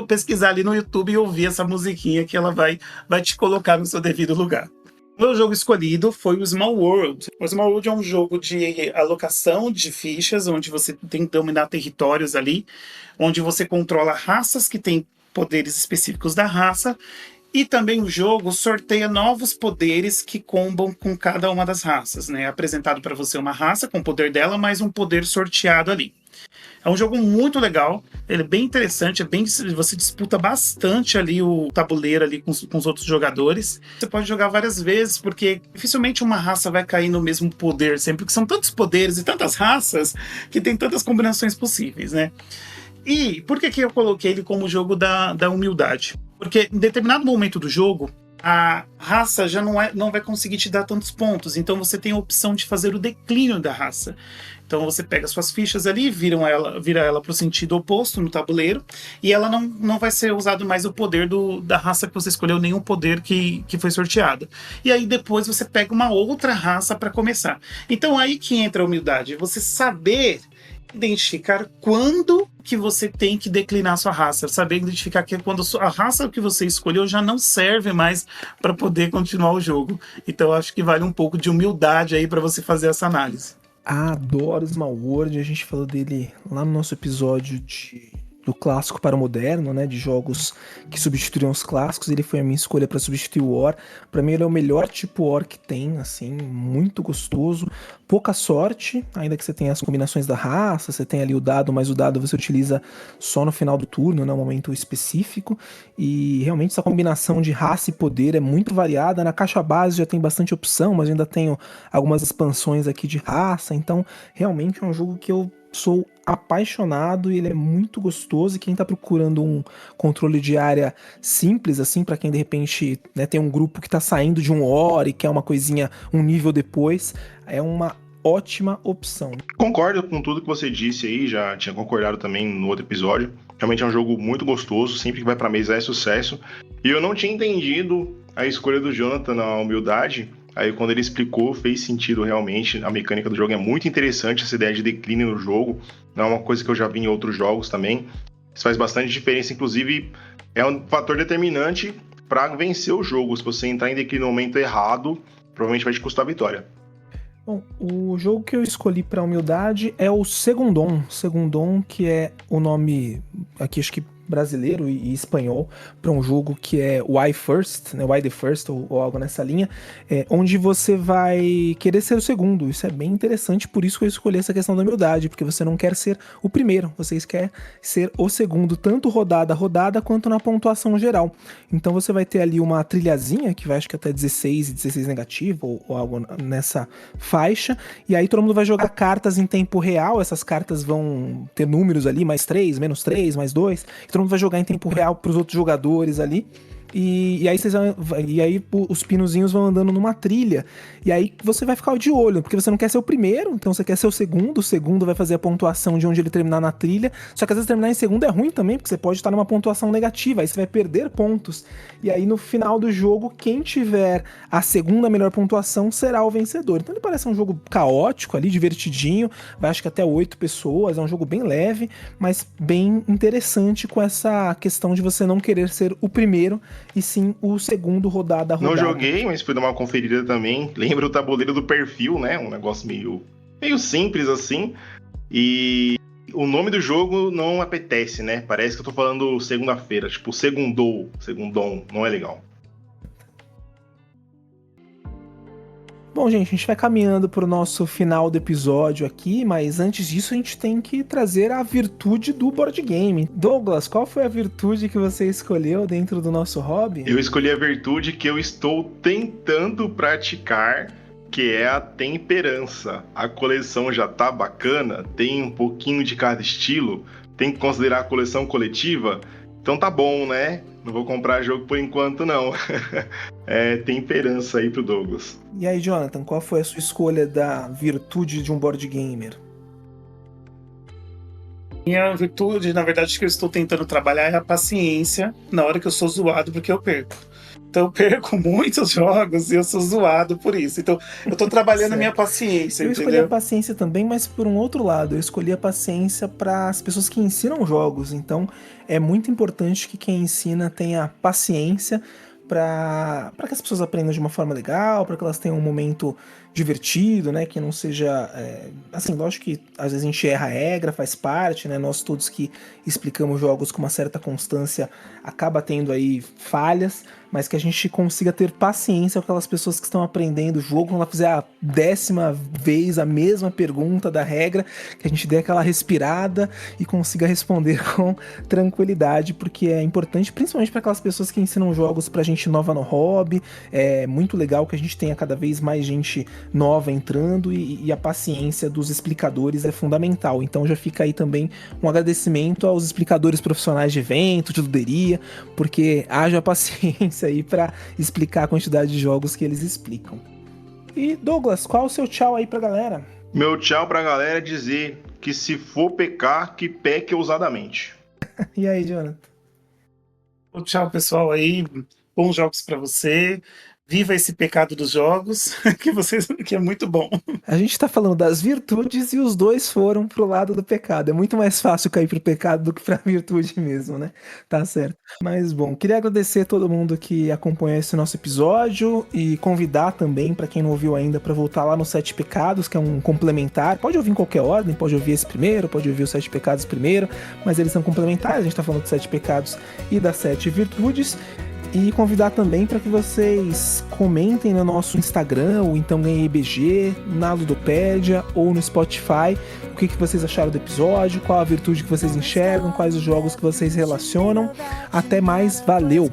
pesquisar ali no YouTube e ouvir essa musiquinha que ela vai te colocar no seu devido lugar. O meu jogo escolhido foi o Small World. O Small World é um jogo de alocação de fichas, onde você tem que dominar territórios ali, onde você controla raças que têm poderes específicos da raça, e também o jogo sorteia novos poderes que combam com cada uma das raças, né? É apresentado para você uma raça com o poder dela, mais um poder sorteado ali. É um jogo muito legal, ele é bem interessante, você disputa bastante ali o tabuleiro ali com os outros jogadores. Você pode jogar várias vezes, porque dificilmente uma raça vai cair no mesmo poder sempre, porque são tantos poderes e tantas raças que tem tantas combinações possíveis, né? E por que eu coloquei ele como jogo da humildade? Porque em determinado momento do jogo, a raça já não vai conseguir te dar tantos pontos, então você tem a opção de fazer o declínio da raça. Então você pega suas fichas ali, vira ela para o sentido oposto no tabuleiro, e ela não vai ser usado mais o poder da raça que você escolheu, nenhum poder que foi sorteado. E aí depois você pega uma outra raça para começar. Então aí que entra a humildade, você saber identificar quando que você tem que declinar a sua raça, saber identificar que quando a raça que você escolheu já não serve mais para poder continuar o jogo. Então eu acho que vale um pouco de humildade aí para você fazer essa análise. Adoro Small World, a gente falou dele lá no nosso episódio do clássico para o moderno, né, de jogos que substituíram os clássicos. Ele foi a minha escolha para substituir o War. Para mim ele é o melhor tipo War que tem, assim, muito gostoso, pouca sorte, ainda que você tenha as combinações da raça, você tem ali o dado, mas o dado você utiliza só no final do turno, num momento específico, e realmente essa combinação de raça e poder é muito variada. Na caixa base já tem bastante opção, mas ainda tenho algumas expansões aqui de raça, então realmente é um jogo que eu Sou apaixonado e ele é muito gostoso, e quem tá procurando um controle de área simples, assim, pra quem de repente, né, tem um grupo que tá saindo de um Ori e quer uma coisinha, um nível depois, é uma ótima opção. Concordo com tudo que você disse aí, já tinha concordado também no outro episódio. Realmente é um jogo muito gostoso, sempre que vai pra mesa é sucesso. E eu não tinha entendido a escolha do Jonathan na humildade. Aí quando ele explicou, fez sentido realmente. A mecânica do jogo é muito interessante, essa ideia de declínio no jogo. Não é uma coisa que eu já vi em outros jogos também. Isso faz bastante diferença, inclusive é um fator determinante para vencer o jogo. Se você entrar em declínio no momento errado, provavelmente vai te custar a vitória. Bom, o jogo que eu escolhi para humildade é o Segundom. Segundom, que é o nome aqui, acho que brasileiro e espanhol, para um jogo que é Why First, né? Why the First, ou algo nessa linha, onde você vai querer ser o segundo. Isso é bem interessante, por isso que eu escolhi essa questão da humildade, porque você não quer ser o primeiro, você quer ser o segundo, tanto rodada a rodada, quanto na pontuação geral. Então você vai ter ali uma trilhazinha, que vai acho que até 16 e 16 negativo, ou algo nessa faixa, e aí todo mundo vai jogar cartas em tempo real, essas cartas vão ter números ali, mais 3, menos 3, mais 2, todo mundo vai jogar em tempo real pros outros jogadores ali. E aí os pinozinhos vão andando numa trilha. E aí você vai ficar de olho, porque você não quer ser o primeiro, então você quer ser o segundo vai fazer a pontuação de onde ele terminar na trilha. Só que às vezes terminar em segundo é ruim também, porque você pode estar numa pontuação negativa, aí você vai perder pontos. E aí no final do jogo, quem tiver a segunda melhor pontuação será o vencedor. Então ele parece um jogo caótico ali, divertidinho, vai acho que até 8 pessoas, é um jogo bem leve, mas bem interessante, com essa questão de você não querer ser o primeiro, e sim o segundo rodada a rodada. Não joguei, mas fui dar uma conferida também. Lembra o tabuleiro do perfil, né? Um negócio meio simples assim. E o nome do jogo não apetece, né? Parece que eu tô falando segunda-feira, tipo segundom, não é legal. Bom, gente, a gente vai caminhando pro nosso final do episódio aqui, mas antes disso a gente tem que trazer a virtude do board game. Douglas, qual foi a virtude que você escolheu dentro do nosso hobby? Eu escolhi a virtude que eu estou tentando praticar, que é a temperança. A coleção já tá bacana, tem um pouquinho de cada estilo, tem que considerar a coleção coletiva, então tá bom, né? Não vou comprar jogo por enquanto, não. É temperança aí pro Douglas. E aí, Jonathan, qual foi a sua escolha da virtude de um board gamer? Minha virtude, na verdade, que eu estou tentando trabalhar é a paciência na hora que eu sou zoado, porque eu perco. Então eu perco muitos jogos e eu sou zoado por isso. Então eu tô trabalhando a minha paciência, entendeu? Eu escolhi a paciência também, mas por um outro lado, eu escolhi a paciência para as pessoas que ensinam jogos. Então é muito importante que quem ensina tenha paciência para que as pessoas aprendam de uma forma legal, para que elas tenham um momento divertido, né, que não seja, assim, lógico que às vezes a gente erra a regra, faz parte, né, nós todos que explicamos jogos com uma certa constância acaba tendo aí falhas, mas que a gente consiga ter paciência com aquelas pessoas que estão aprendendo o jogo, quando ela fizer a 10ª vez a mesma pergunta da regra, que a gente dê aquela respirada e consiga responder com tranquilidade, porque é importante, principalmente para aquelas pessoas que ensinam jogos pra gente nova no hobby. É muito legal que a gente tenha cada vez mais gente nova entrando, e a paciência dos explicadores é fundamental. Então já fica aí também um agradecimento aos explicadores profissionais de evento, de luderia, porque haja paciência aí para explicar a quantidade de jogos que eles explicam. E Douglas, qual é o seu tchau aí pra galera? Meu tchau pra galera é dizer que se for pecar, que peque ousadamente. E aí, Jonathan? Tchau, pessoal aí. Bons jogos pra você. Viva esse pecado dos jogos, que é muito bom. A gente tá falando das virtudes e os dois foram pro lado do pecado. É muito mais fácil cair pro pecado do que pra virtude mesmo, né? Tá certo. Mas bom, queria agradecer a todo mundo que acompanhou esse nosso episódio e convidar também, pra quem não ouviu ainda, pra voltar lá no 7 Pecados, que é um complementar. Pode ouvir em qualquer ordem, pode ouvir esse primeiro, pode ouvir os 7 Pecados primeiro, mas eles são complementares. A gente tá falando dos 7 Pecados e das 7 Virtudes. E convidar também para que vocês comentem no nosso Instagram, ou então ganhem IBG, na Ludopédia ou no Spotify, o que vocês acharam do episódio, qual a virtude que vocês enxergam, quais os jogos que vocês relacionam. Até mais, valeu!